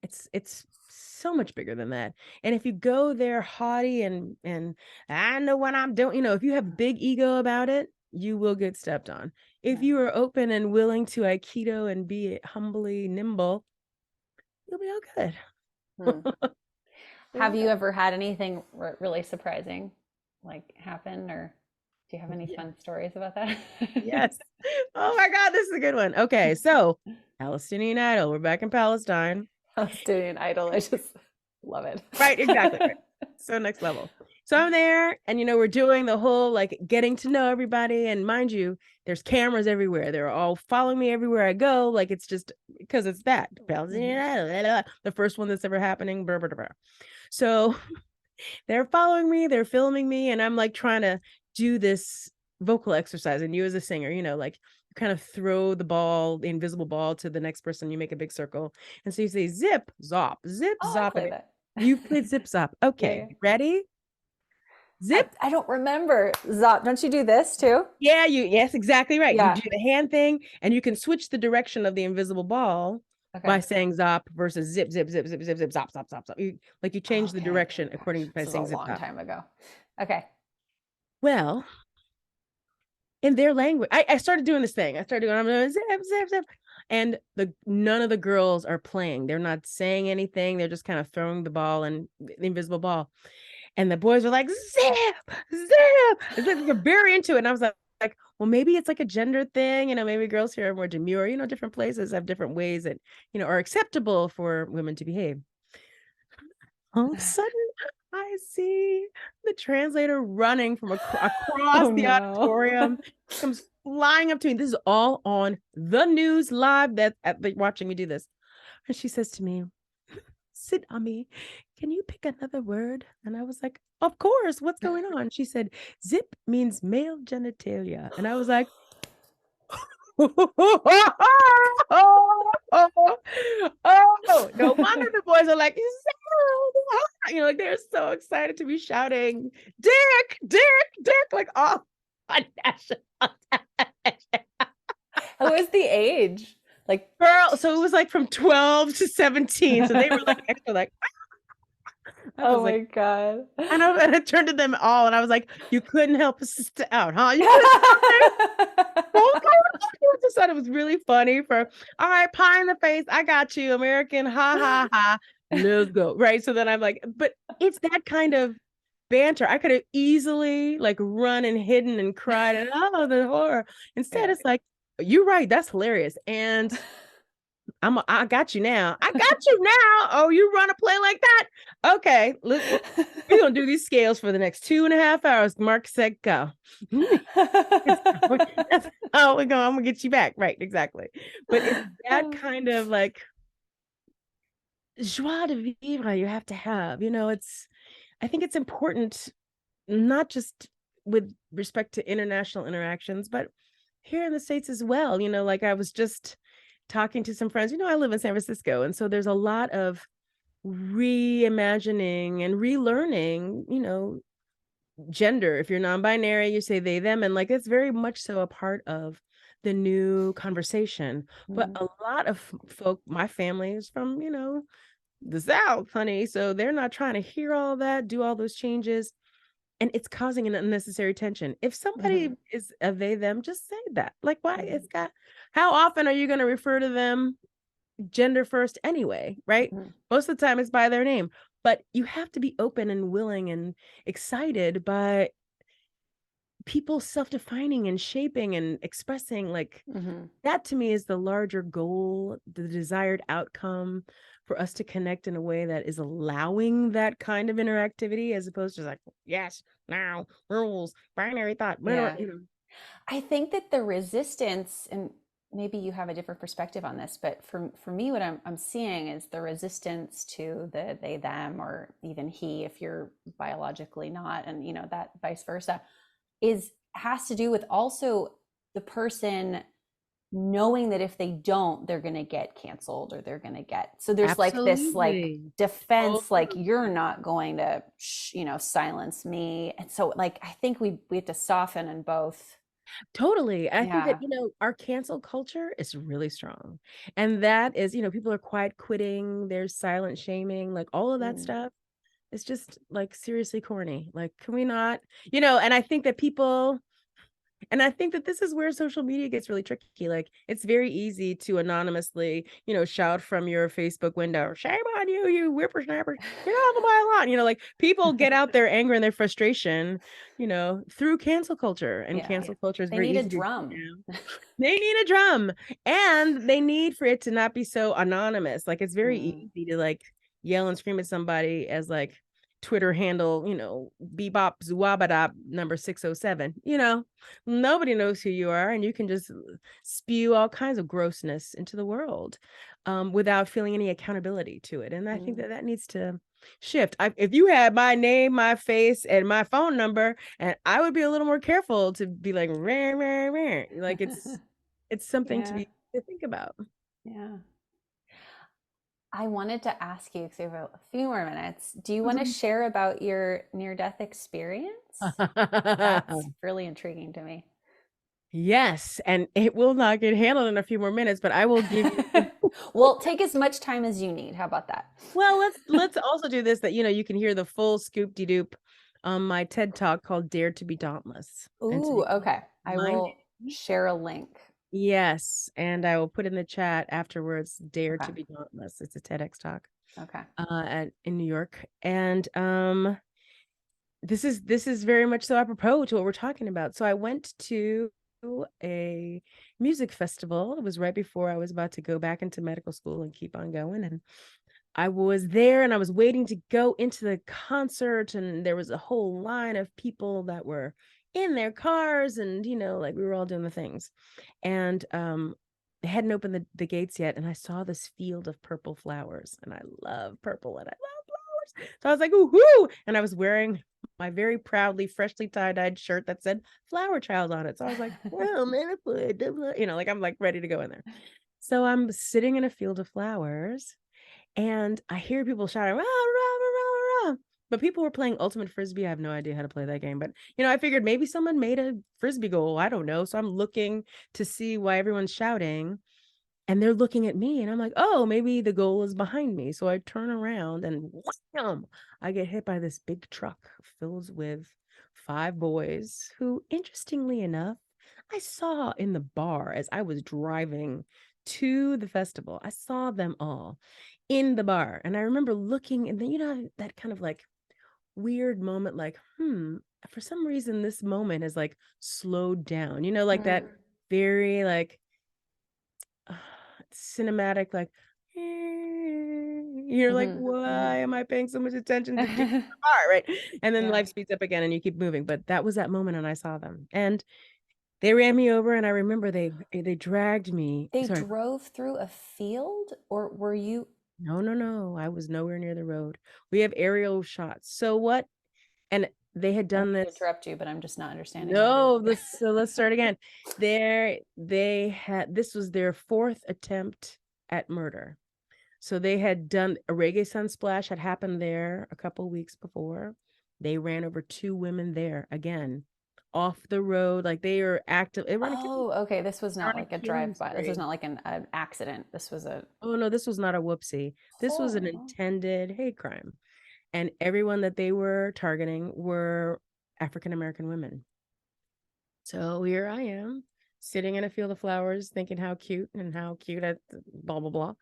[SPEAKER 2] It's so much bigger than that. And if you go there haughty and I know what I'm doing, if you have big ego about it, you will get stepped on. If you are open and willing to Aikido and be humbly nimble, you'll be all good.
[SPEAKER 1] Have you ever had anything really surprising happen, or do you have any fun stories about that?
[SPEAKER 2] Yes. Oh my God, this is a good one. Okay, so Palestinian Idol. We're back in Palestine.
[SPEAKER 1] Palestinian Idol. I just love it.
[SPEAKER 2] Right, exactly. Right. So next level. So I'm there, and we're doing the whole getting to know everybody. And mind you, there's cameras everywhere. They're all following me everywhere I go. Like, it's just because it's that Palestinian Idol, the first one that's ever happening. Blah, blah, blah. So they're following me, they're filming me, and I'm trying to do this vocal exercise. And you as a singer, you kind of throw the invisible ball to the next person, you make a big circle. And so you say zip, zop, zip, zop. You played zip, zop. Okay, yeah. Ready? Zip.
[SPEAKER 1] I don't remember. Zop. Don't you do this too?
[SPEAKER 2] Yeah, yes, exactly right. Yeah. You do the hand thing, and you can switch the direction of the invisible ball. Okay. By saying zop versus zip, zip, zip, zip, zip, zip, zop, zop, zop, zop. You change the direction according to saying zip.
[SPEAKER 1] This is a long time ago. Okay.
[SPEAKER 2] Well, in their language, I started doing this thing. I'm doing zip, zip, zip. And none of the girls are playing. They're not saying anything. They're just kind of throwing the ball and the invisible ball. And the boys were like, zip, zip. It's like they're very into it. And I was like, well, maybe it's like a gender thing, maybe girls here are more demure, different places have different ways that, are acceptable for women to behave. All of a sudden, I see the translator running from across the auditorium, comes flying up to me. This is all on the news live watching me do this. And she says to me, "Sit, Ami, can you pick another word?" And I was like, of course, what's going on? She said, zip means male genitalia. And I was like, oh, no wonder the boys are like, they're so excited to be shouting, dick, dick, dick, like all on national television.
[SPEAKER 1] What was the age?
[SPEAKER 2] Girl, so it was from 12 to 17. So they were extra
[SPEAKER 1] oh my God.
[SPEAKER 2] And I turned to them all and I was like, you couldn't help us out, huh? You just thought it was really funny all right, pie in the face, I got you, American, ha, ha, ha, let's go. Right. So then I'm like, but it's that kind of banter. I could have easily run and hidden and cried and the horror. Instead, it's like, you're right, that's hilarious. And I got you now. I got you now. Oh, you run a play like that? Okay, we're gonna do these scales for the next 2.5 hours. Mark said go. That's how we're going. I'm gonna get you back. Right, exactly. But it's that kind of joie de vivre you have to have. I think it's important, not just with respect to international interactions, but here in the States as well. I was just talking to some friends, I live in San Francisco. And so there's a lot of reimagining and relearning, gender. If you're non-binary, you say they, them. And it's very much so a part of the new conversation. But
[SPEAKER 1] Mhm.
[SPEAKER 2] a lot of folk, my family is from, the South, honey. So they're not trying to hear all that, do all those changes. And it's causing an unnecessary tension. If somebody
[SPEAKER 1] Mhm.
[SPEAKER 2] is a they, them, just say that. Like, why?
[SPEAKER 1] Mhm.
[SPEAKER 2] How often are you going to refer to them gender first anyway, right?
[SPEAKER 1] Mhm.
[SPEAKER 2] Most of the time it's by their name. But you have to be open and willing and excited by people self-defining and shaping and expressing, like,
[SPEAKER 1] Mhm.
[SPEAKER 2] that to me is the larger goal, the desired outcome, for us to connect in a way that is allowing that kind of interactivity, as opposed to like, yes, now, rules, binary thought,
[SPEAKER 1] Yeah. I think that the resistance, and maybe you have a different perspective on this, but for me, what I'm seeing is the resistance to the they them, or even he if you're biologically not, and that vice versa, is has to do with also the person knowing that if they don't, they're going to get canceled, or they're going to get, so there's like this like
[SPEAKER 2] Absolutely.
[SPEAKER 1] defense, like you're
[SPEAKER 2] Totally.
[SPEAKER 1] not going to silence me. And so like I think we have to soften in both.
[SPEAKER 2] Totally. I think that,
[SPEAKER 1] Yeah.
[SPEAKER 2] our cancel culture is really strong. And that is, people are quiet quitting, there's silent shaming, like all of that
[SPEAKER 1] Mm.
[SPEAKER 2] stuff. It's just like seriously corny. Like, can we not, and I think that this is where social media gets really tricky. Like, it's very easy to anonymously, shout from your Facebook window, shame on you, you whippersnapper, get off of my lawn. Like, people get out their anger and their frustration, through cancel culture. And
[SPEAKER 1] Yeah.
[SPEAKER 2] cancel culture is
[SPEAKER 1] They
[SPEAKER 2] very
[SPEAKER 1] need a
[SPEAKER 2] easy to do
[SPEAKER 1] drum.
[SPEAKER 2] now. They need a drum, and they need for it to not be so anonymous. Like, it's very
[SPEAKER 1] Mm.
[SPEAKER 2] easy to like yell and scream at somebody as like Twitter handle, bebop zuabadop number 607. Nobody knows who you are, and you can just spew all kinds of grossness into the world, without feeling any accountability to it. And I think
[SPEAKER 1] Mm.
[SPEAKER 2] that that needs to shift. If you had my name, my face, and my phone number, and I would be a little more careful to be like, rah, rah, rah. Like, it's something to
[SPEAKER 1] Yeah.
[SPEAKER 2] be to think about.
[SPEAKER 1] Yeah. I wanted to ask you, because we have a few more minutes. Do you want to share about your near-death experience? That's really intriguing to me.
[SPEAKER 2] Yes, and it will not get handled in a few more minutes, but I will give you.
[SPEAKER 1] Well, take as much time as you need. How about that?
[SPEAKER 2] Well, let's also do this, that you can hear the full scoop de doop on my TED talk called Dare to be Dauntless. And so
[SPEAKER 1] Ooh,
[SPEAKER 2] you can
[SPEAKER 1] okay. I
[SPEAKER 2] my
[SPEAKER 1] will
[SPEAKER 2] name.
[SPEAKER 1] share a link.
[SPEAKER 2] Yes, and I will put in the chat afterwards, Dare
[SPEAKER 1] Okay.
[SPEAKER 2] to be Dauntless. It's a TEDx talk
[SPEAKER 1] Okay.
[SPEAKER 2] in New York. And this is very much so apropos to what we're talking about. So I went to a music festival. It was right before I was about to go back into medical school and keep on going. And I was there and I was waiting to go into the concert, and there was a whole line of people that were in their cars, and like we were all doing the things. And they hadn't opened the gates yet, and I saw this field of purple flowers, and I love purple and I love flowers. So I was like, ooh, and I was wearing my very proudly freshly tie-dyed shirt that said flower child on it. So I was like, well, man, like I'm like ready to go in there. So I'm sitting in a field of flowers, and I hear people shouting, rah, rah, rah, rah, rah. But people were playing Ultimate Frisbee. I have no idea how to play that game. But, I figured maybe someone made a Frisbee goal. I don't know. So I'm looking to see why everyone's shouting. And they're looking at me. And I'm like, oh, maybe the goal is behind me. So I turn around and wham, I get hit by this big truck filled with 5 boys who, interestingly enough, I saw in the bar as I was driving to the festival. I saw them all in the bar. And I remember looking, and then, that kind of like weird moment, like, for some reason, this moment is like slowed down, like that
[SPEAKER 1] Mm.
[SPEAKER 2] very like uh, cinematic, like, you're like,
[SPEAKER 1] Hmm.
[SPEAKER 2] why am I paying so much attention to dude in
[SPEAKER 1] Hmm.
[SPEAKER 2] the bar, right? And then
[SPEAKER 1] Yeah.
[SPEAKER 2] life speeds up again and you keep moving. But that was that moment, and I saw them. And they ran me over, and I remember they dragged me.
[SPEAKER 1] They
[SPEAKER 2] Sorry.
[SPEAKER 1] drove through a field, or were you?
[SPEAKER 2] No, no, no. I was nowhere near the road. We have aerial shots. So what? And they had
[SPEAKER 1] I don't
[SPEAKER 2] done
[SPEAKER 1] mean to
[SPEAKER 2] this.
[SPEAKER 1] interrupt you, but I'm just not understanding why
[SPEAKER 2] No,
[SPEAKER 1] you're.
[SPEAKER 2] let's start again. They had this was their fourth attempt at murder. So they had done a reggae sunsplash had happened there a couple weeks before. They ran over 2 women there again. off the road. Like they are active. They run a
[SPEAKER 1] Oh, okay. This was
[SPEAKER 2] they're
[SPEAKER 1] not
[SPEAKER 2] on a
[SPEAKER 1] like a
[SPEAKER 2] killing
[SPEAKER 1] drive-by. This was
[SPEAKER 2] spree.
[SPEAKER 1] not like an accident. This was a.
[SPEAKER 2] Oh no, this was not a whoopsie. This was an
[SPEAKER 1] Oh.
[SPEAKER 2] intended hate crime. And everyone that they were targeting were African American women. So here I am, sitting in a field of flowers, thinking how cute and how cute I blah blah blah.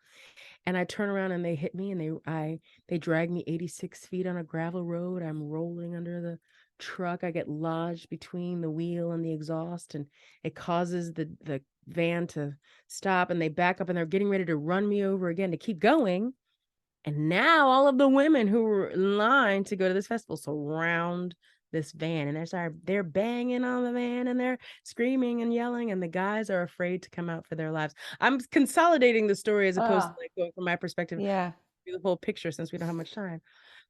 [SPEAKER 2] And I turn around and they hit me and they drag me 86 feet on a gravel road. I'm rolling under the truck. I get lodged between the wheel and the exhaust, and it causes the van to stop, and they back up and they're getting ready to run me over again to keep going. And now all of the women who were in line to go to this festival surround this van, and they're banging on the van and they're screaming and yelling, and the guys are afraid to come out for their lives. I'm consolidating the story as opposed to
[SPEAKER 1] Ah,
[SPEAKER 2] like going from my perspective,
[SPEAKER 1] yeah.
[SPEAKER 2] the whole picture, since we don't have much time.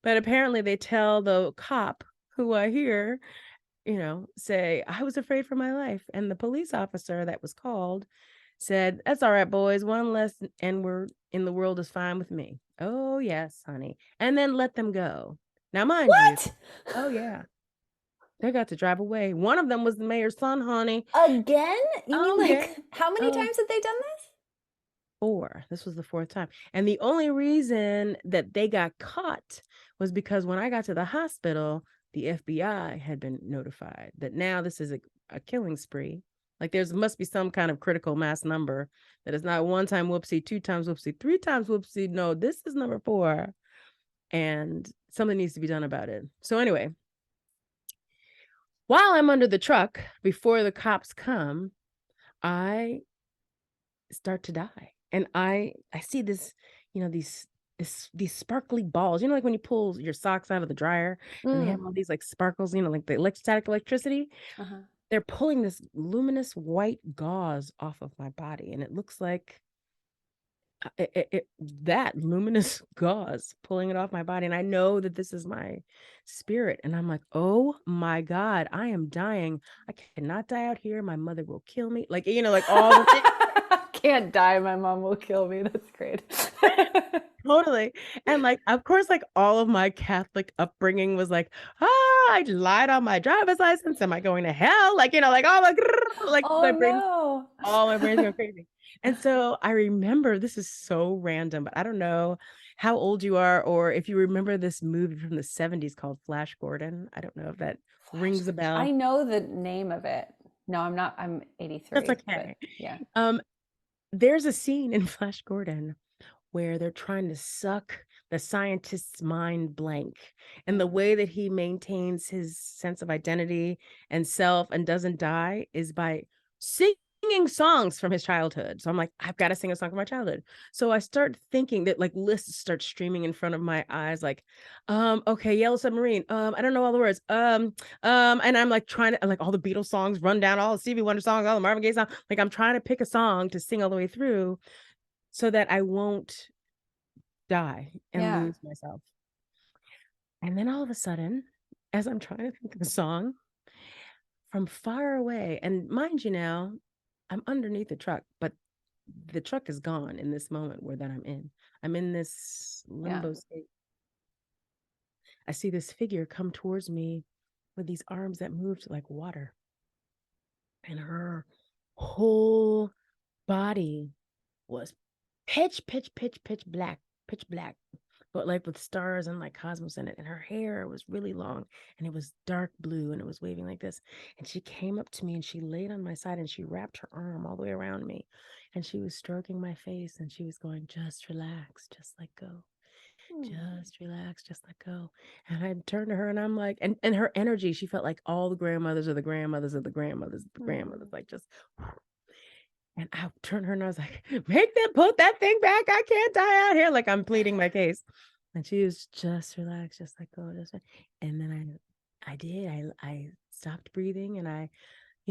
[SPEAKER 2] But apparently they tell the cop, who I hear, say, I was afraid for my life. And the police officer that was called said, that's all right, boys. One less N word in the world is fine with me. Oh, yes, honey. And then let them go. Now, mind you,
[SPEAKER 1] What?
[SPEAKER 2] oh, yeah, they got to drive away. One of them was the mayor's son, honey.
[SPEAKER 1] Again? You mean
[SPEAKER 2] Oh, yeah.
[SPEAKER 1] like how many
[SPEAKER 2] Oh,
[SPEAKER 1] times have they done this?
[SPEAKER 2] four. This was the fourth time. And the only reason that they got caught was because when I got to the hospital, the FBI had been notified that now this is a killing spree. Like there's must be some kind of critical mass number that is not one time whoopsie, two times whoopsie, three times whoopsie. No, this is number four. And something needs to be done about it. So anyway, while I'm under the truck, before the cops come, I start to die. And I see this, these sparkly balls. Like when you pull your socks out of the dryer and they have
[SPEAKER 1] Mm.
[SPEAKER 2] all these like sparkles, like the static electricity.
[SPEAKER 1] Uh-huh.
[SPEAKER 2] They're pulling this luminous white gauze off of my body, and it looks like that luminous gauze pulling it off my body. And I know that this is my spirit, and I'm like, oh my God, I am dying. I cannot die out here. My mother will kill me. Like, like all the things.
[SPEAKER 1] Can't die. My mom will kill me. That's great.
[SPEAKER 2] Totally. And like, of course, like all of my Catholic upbringing was like, I lied on my driver's license. Am I going to hell? Like, like, oh my, like
[SPEAKER 1] Oh no.
[SPEAKER 2] all my brain's going crazy. And so I remember, this is so random, but I don't know how old you are or if you remember this movie from the 70s called Flash Gordon. I don't know if that
[SPEAKER 1] Flash.
[SPEAKER 2] rings a bell.
[SPEAKER 1] I know the name of it. No, I'm not. I'm
[SPEAKER 2] That's
[SPEAKER 1] 83, but
[SPEAKER 2] okay.
[SPEAKER 1] yeah.
[SPEAKER 2] There's a scene in Flash Gordon where they're trying to suck the scientist's mind blank. And the way that he maintains his sense of identity and self and doesn't die is by singing songs from his childhood. So I'm like, I've got to sing a song from my childhood. So I start thinking that like lists start streaming in front of my eyes, like, okay, Yellow Submarine. I don't know all the words. And I'm like trying to like all the Beatles songs run down, all the Stevie Wonder songs, all the Marvin Gaye songs. Like I'm trying to pick a song to sing all the way through so that I won't die and
[SPEAKER 1] Yeah.
[SPEAKER 2] lose myself. And then all of a sudden, as I'm trying to think of a song from far away, and mind you now, I'm underneath the truck, but the truck is gone in this moment where that I'm in. I'm in this
[SPEAKER 1] Yeah.
[SPEAKER 2] limbo state. I see this figure come towards me with these arms that moved like water. And her whole body was pitch black, but like with stars and like cosmos in it. And her hair was really long and it was dark blue and it was waving like this. And she came up to me and she laid on my side and she wrapped her arm all the way around me. And she was stroking my face and she was going, just relax, just let go. Just relax, just let go. And I turned to her and I'm like, and her energy, she felt like all the grandmothers are the grandmothers of the grandmothers, the grandmothers, like just. And I turned her and I was like, make them put that thing back. I can't die out here. Like I'm pleading my case. And she was just relax, just let go. And then I did. I stopped breathing and I,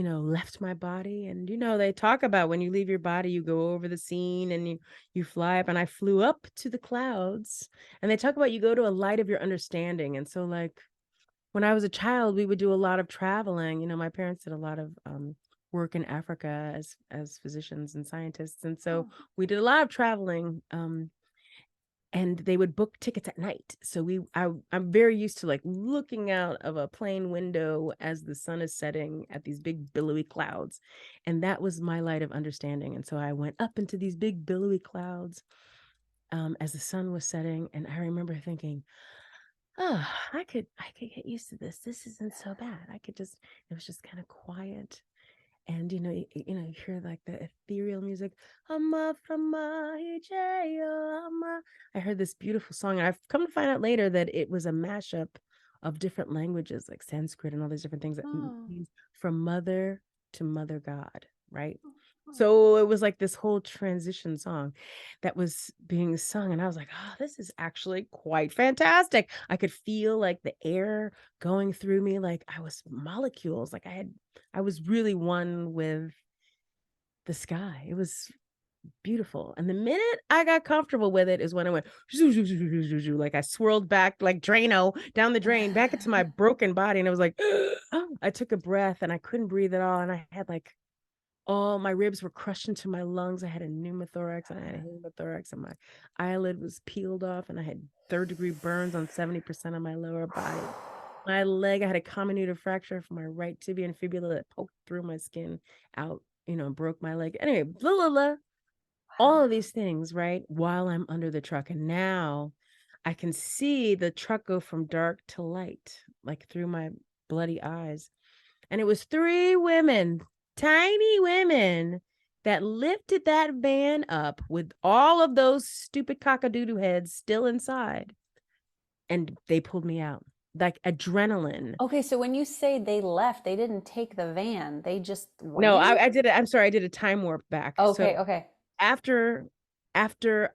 [SPEAKER 2] left my body. And they talk about when you leave your body, you go over the scene and you fly up. And I flew up to the clouds. And they talk about you go to a light of your understanding. And so like when I was a child, we would do a lot of traveling. My parents did a lot of work in Africa as physicians and scientists, and so we did a lot of traveling. and they would book tickets at night. So I'm very used to like looking out of a plane window as the sun is setting at these big billowy clouds. And that was my light of understanding. And so I went up into these big billowy clouds as the sun was setting. And I remember thinking, oh, I could get used to this. This isn't so bad. It was just kind of quiet. And you hear like the ethereal music. I heard this beautiful song, and I've come to find out later that it was a mashup of different languages, like Sanskrit and all these different things that means from mother to mother God, right? So it was like this whole transition song that was being sung, and I was like, oh, this is actually quite fantastic. I could feel like the air going through me, like I was molecules, like I was really one with the sky. It was beautiful. And the minute I got comfortable with it is when I went like I swirled back like Drano down the drain back into my broken body. And I was like, I took a breath and I couldn't breathe at all. And I had like all my ribs were crushed into my lungs. I had a pneumothorax and I had a hemothorax, and my eyelid was peeled off, and I had 3rd-degree burns on 70% of my lower body. My leg, I had a comminuted fracture from my right tibia and fibula that poked through my skin out, broke my leg. Anyway, blah, blah, blah. All of these things, right? While I'm under the truck. And now I can see the truck go from dark to light, like through my bloody eyes. And it was 3 women, tiny women, that lifted that van up with all of those stupid cock-a-doodle heads still inside. And they pulled me out. Like adrenaline.
[SPEAKER 1] Okay, so when you say they left, they didn't take the van. They just
[SPEAKER 2] No,
[SPEAKER 1] ran?
[SPEAKER 2] I did it. I'm sorry, I did a time warp back.
[SPEAKER 1] Okay,
[SPEAKER 2] So
[SPEAKER 1] okay.
[SPEAKER 2] after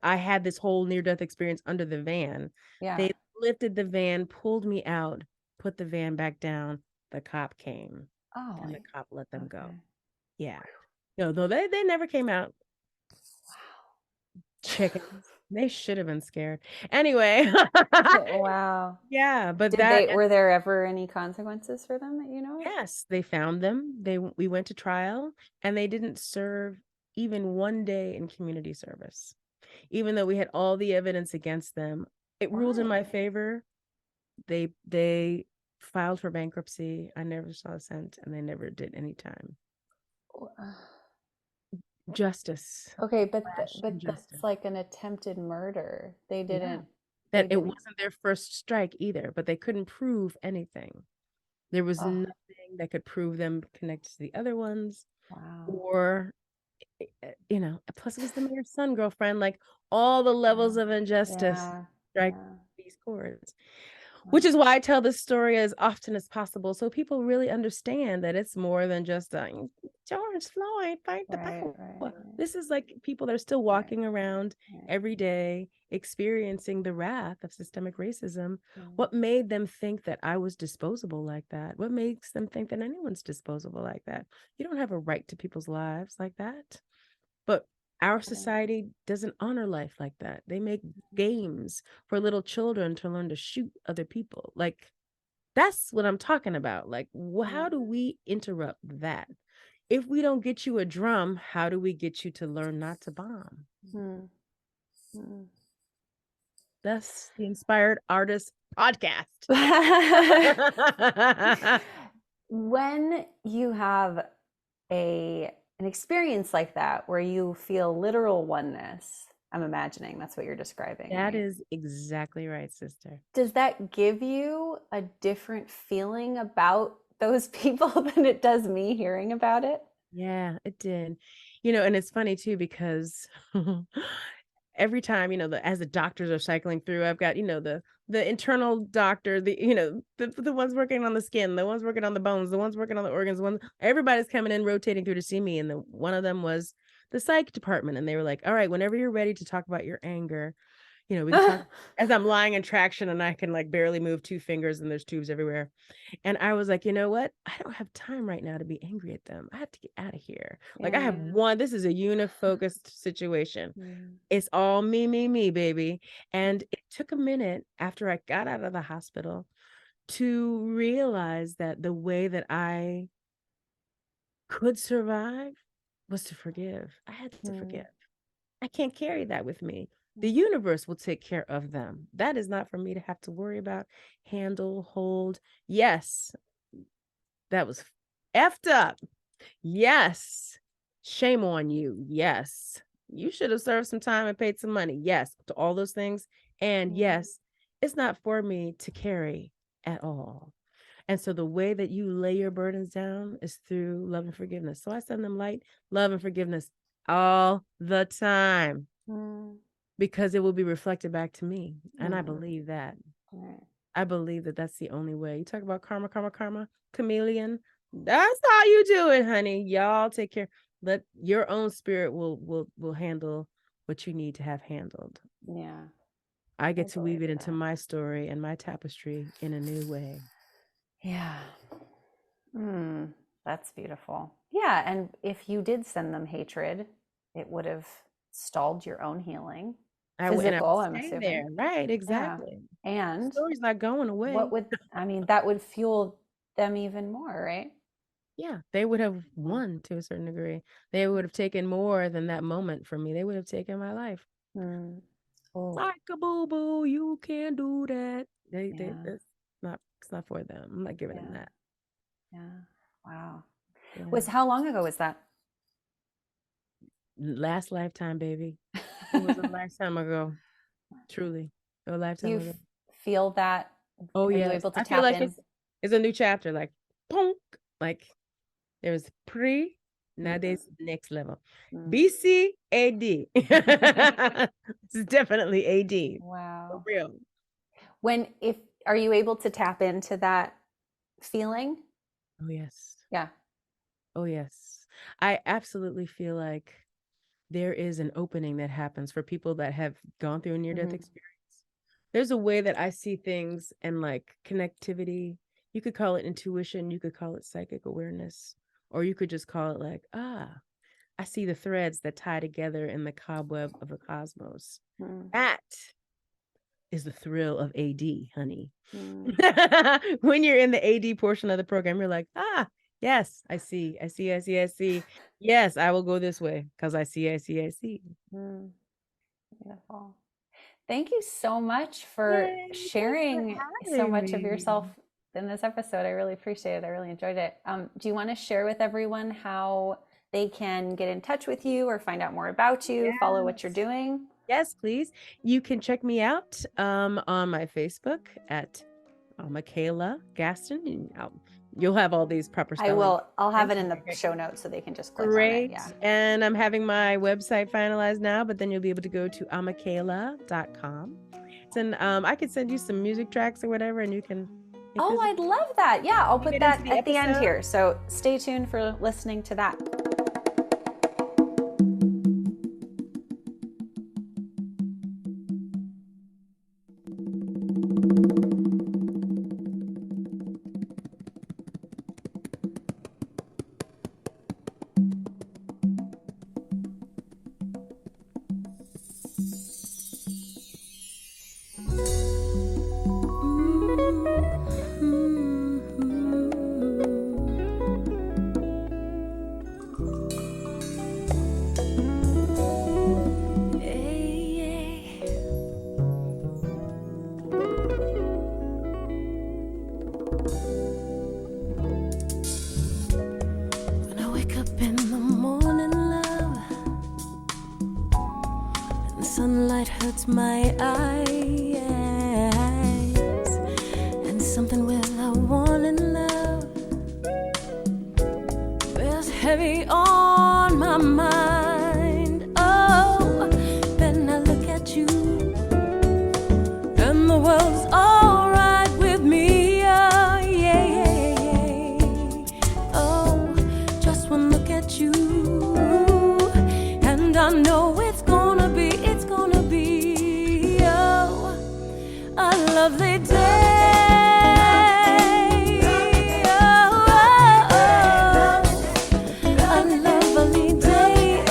[SPEAKER 2] I had this whole near-death experience under the van,
[SPEAKER 1] Yeah.
[SPEAKER 2] they lifted the van, pulled me out, put the van back down. The cop came.
[SPEAKER 1] Oh,
[SPEAKER 2] And the cop let them go.
[SPEAKER 1] okay.
[SPEAKER 2] Yeah. No, they never came out.
[SPEAKER 1] Wow.
[SPEAKER 2] Chickens. They should have been scared. Anyway.
[SPEAKER 1] Wow.
[SPEAKER 2] Yeah, but
[SPEAKER 1] Were there ever any consequences for them that you know of?
[SPEAKER 2] yes, they found them. We went to trial, and they didn't serve even 1 day in community service. Even though we had all the evidence against them, it ruled in my favor. They filed for bankruptcy. I never saw a cent, and they never did any time. Justice.
[SPEAKER 1] Okay, but
[SPEAKER 2] Justice.
[SPEAKER 1] that's like an attempted murder. They
[SPEAKER 2] Yeah.
[SPEAKER 1] didn't.
[SPEAKER 2] That it wasn't their first strike either, but they couldn't prove anything. There was nothing that could prove them connected to the other ones.
[SPEAKER 1] Wow.
[SPEAKER 2] Or, plus it was the mayor's son, girlfriend, like all the levels of injustice strike these chords. Which is why I tell this story as often as possible, so people really understand that it's more than just George Floyd, fight the power. Right. This is like people that are still walking around every day, experiencing the wrath of systemic racism. What made them think that I was disposable like that? What makes them think that anyone's disposable like that? You don't have a right to people's lives like that. But our society doesn't honor life like that. They make games for little children to learn to shoot other people. Like, that's what I'm talking about. Like, how do we interrupt that? If we don't get you a drum, how do we get you to learn not to bomb? That's the Inspired Artist Podcast.
[SPEAKER 1] When you have an experience like that where you feel literal oneness, I'm imagining that's what you're describing.
[SPEAKER 2] That right? Is exactly right, sister.
[SPEAKER 1] Does that give you a different feeling about those people than it does me hearing about it?
[SPEAKER 2] Yeah, it did. And it's funny too, because every time, as the doctors are cycling through, I've got, the internal doctor, the ones working on the skin, the ones working on the bones, the ones working on the organs, everybody's coming in, rotating through to see me. And one of them was the psych department. And they were like, all right, whenever you're ready to talk about your anger, we can talk as I'm lying in traction and I can like barely move 2 fingers and there's tubes everywhere. And I was like, you know what? I don't have time right now to be angry at them. I have to get out of here. Like I have this is a unifocused situation. It's all me, baby. And it took a minute after I got out of the hospital to realize that the way that I could survive was to forgive. I had to forgive. I can't carry that with me. The universe will take care of them. That is not for me to have to worry about, handle, hold. Yes, that was effed up. Yes, shame on you. Yes, you should have served some time and paid some money. Yes, to all those things. And yes, it's not for me to carry at all. And so the way that you lay your burdens down is through love and forgiveness. So I send them light, love, and forgiveness all the time because it will be reflected back to me. And I believe that. I believe that that's the only way. You talk about karma, karma, karma, chameleon. That's how you do it, honey. Y'all take care. Let your own spirit will handle what you need to have handled.
[SPEAKER 1] Yeah.
[SPEAKER 2] I get to weave it into my story and my tapestry in a new way.
[SPEAKER 1] Yeah. That's beautiful. Yeah. And if you did send them hatred, it would have stalled your own healing. Physical, I'm assuming.
[SPEAKER 2] There. Right, exactly.
[SPEAKER 1] Yeah. And
[SPEAKER 2] the story's not going away.
[SPEAKER 1] That would fuel them even more, right?
[SPEAKER 2] Yeah, they would have won to a certain degree. They would have taken more than that moment from me. They would have taken my life. Like a boo-boo, you can't do that. It's not for them. I'm not giving them that.
[SPEAKER 1] Yeah. Wow. Yeah. How long ago was that?
[SPEAKER 2] Last lifetime, baby. It was a lifetime ago. Truly. A lifetime ago.
[SPEAKER 1] Feel that?
[SPEAKER 2] Oh, yeah.
[SPEAKER 1] You able to
[SPEAKER 2] I feel like
[SPEAKER 1] in?
[SPEAKER 2] it's a new chapter, like punk. Like there's pre, now there's next level. BC AD. It's definitely AD.
[SPEAKER 1] Wow.
[SPEAKER 2] For real.
[SPEAKER 1] Are you able to tap into that feeling?
[SPEAKER 2] Oh, yes.
[SPEAKER 1] Yeah.
[SPEAKER 2] Oh, yes. I absolutely feel like there is an opening that happens for people that have gone through a near-death experience. There's a way that I see things and like connectivity. You could call it intuition. You could call it psychic awareness, or you could just call it like, I see the threads that tie together in the cobweb of the cosmos. That is the thrill of AD, honey. When you're in the AD portion of the program, you're like, yes, I see. Yes, I will go this way because I see.
[SPEAKER 1] Beautiful. Thank you so much for sharing so much of yourself in this episode. I really appreciate it. I really enjoyed it. Do you want to share with everyone how they can get in touch with you or find out more about you, follow what you're doing?
[SPEAKER 2] Yes, please. You can check me out on my Facebook at Amikaeyla Gaston. You'll have all these proper spelling.
[SPEAKER 1] I'll have it in the show notes so they can just click on it. Yeah.
[SPEAKER 2] And I'm having my website finalized now, but then you'll be able to go to amikaeyla.com. And I could send you some music tracks or whatever, and you can.
[SPEAKER 1] I'd love that. Yeah, I'll put that at the end here. So stay tuned for listening to that.
[SPEAKER 3] Sunlight hurts my eyes, and something with a warning love bears heavy on my mind. Oh, then I look at you, and the world's all right with me. Oh, yeah. Oh, just one look at you, and I know it's gonna be a lovely day. A lovely day.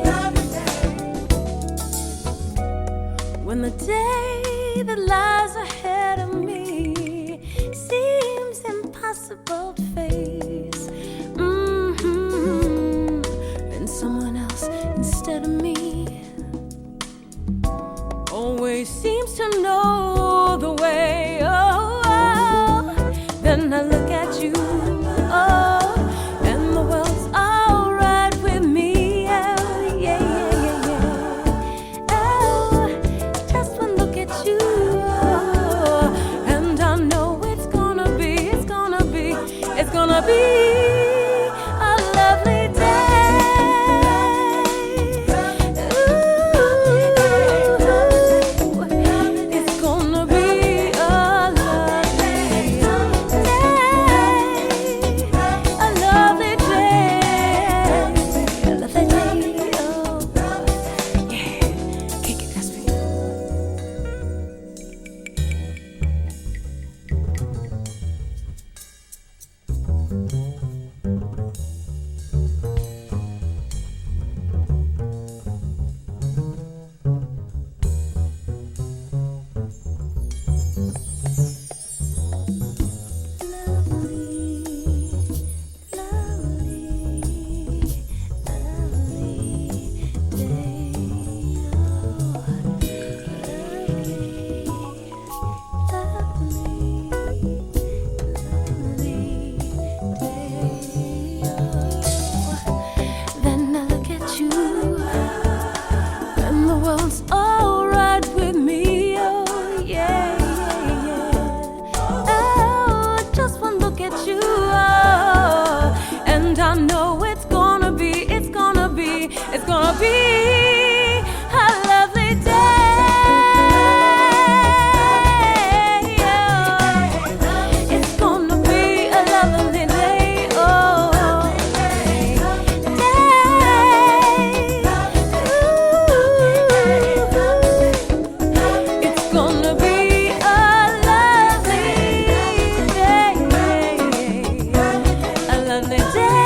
[SPEAKER 3] Lovely day. When the day that lies ahead of me seems impossible, know it's gonna be a lovely day. It's gonna be a lovely day. Oh, day. Ooh. It's gonna be a lovely day. A lovely day.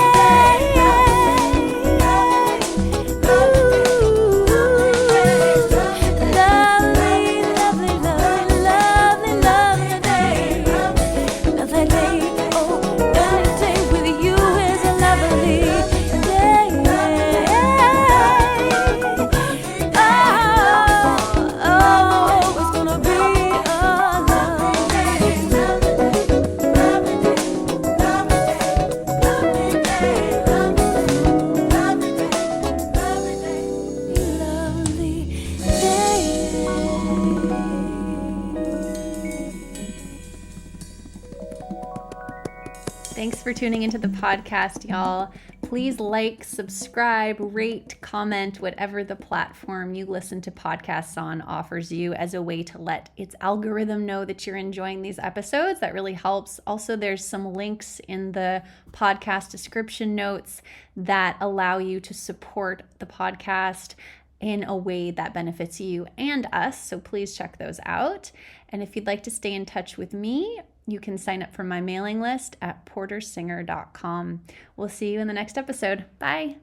[SPEAKER 1] Thanks for tuning into the podcast, y'all. Please like, subscribe, rate, comment, whatever the platform you listen to podcasts on offers you as a way to let its algorithm know that you're enjoying these episodes. That really helps. Also, there's some links in the podcast description notes that allow you to support the podcast in a way that benefits you and us. So please check those out. And if you'd like to stay in touch with me, you can sign up for my mailing list at portersinger.com. We'll see you in the next episode. Bye.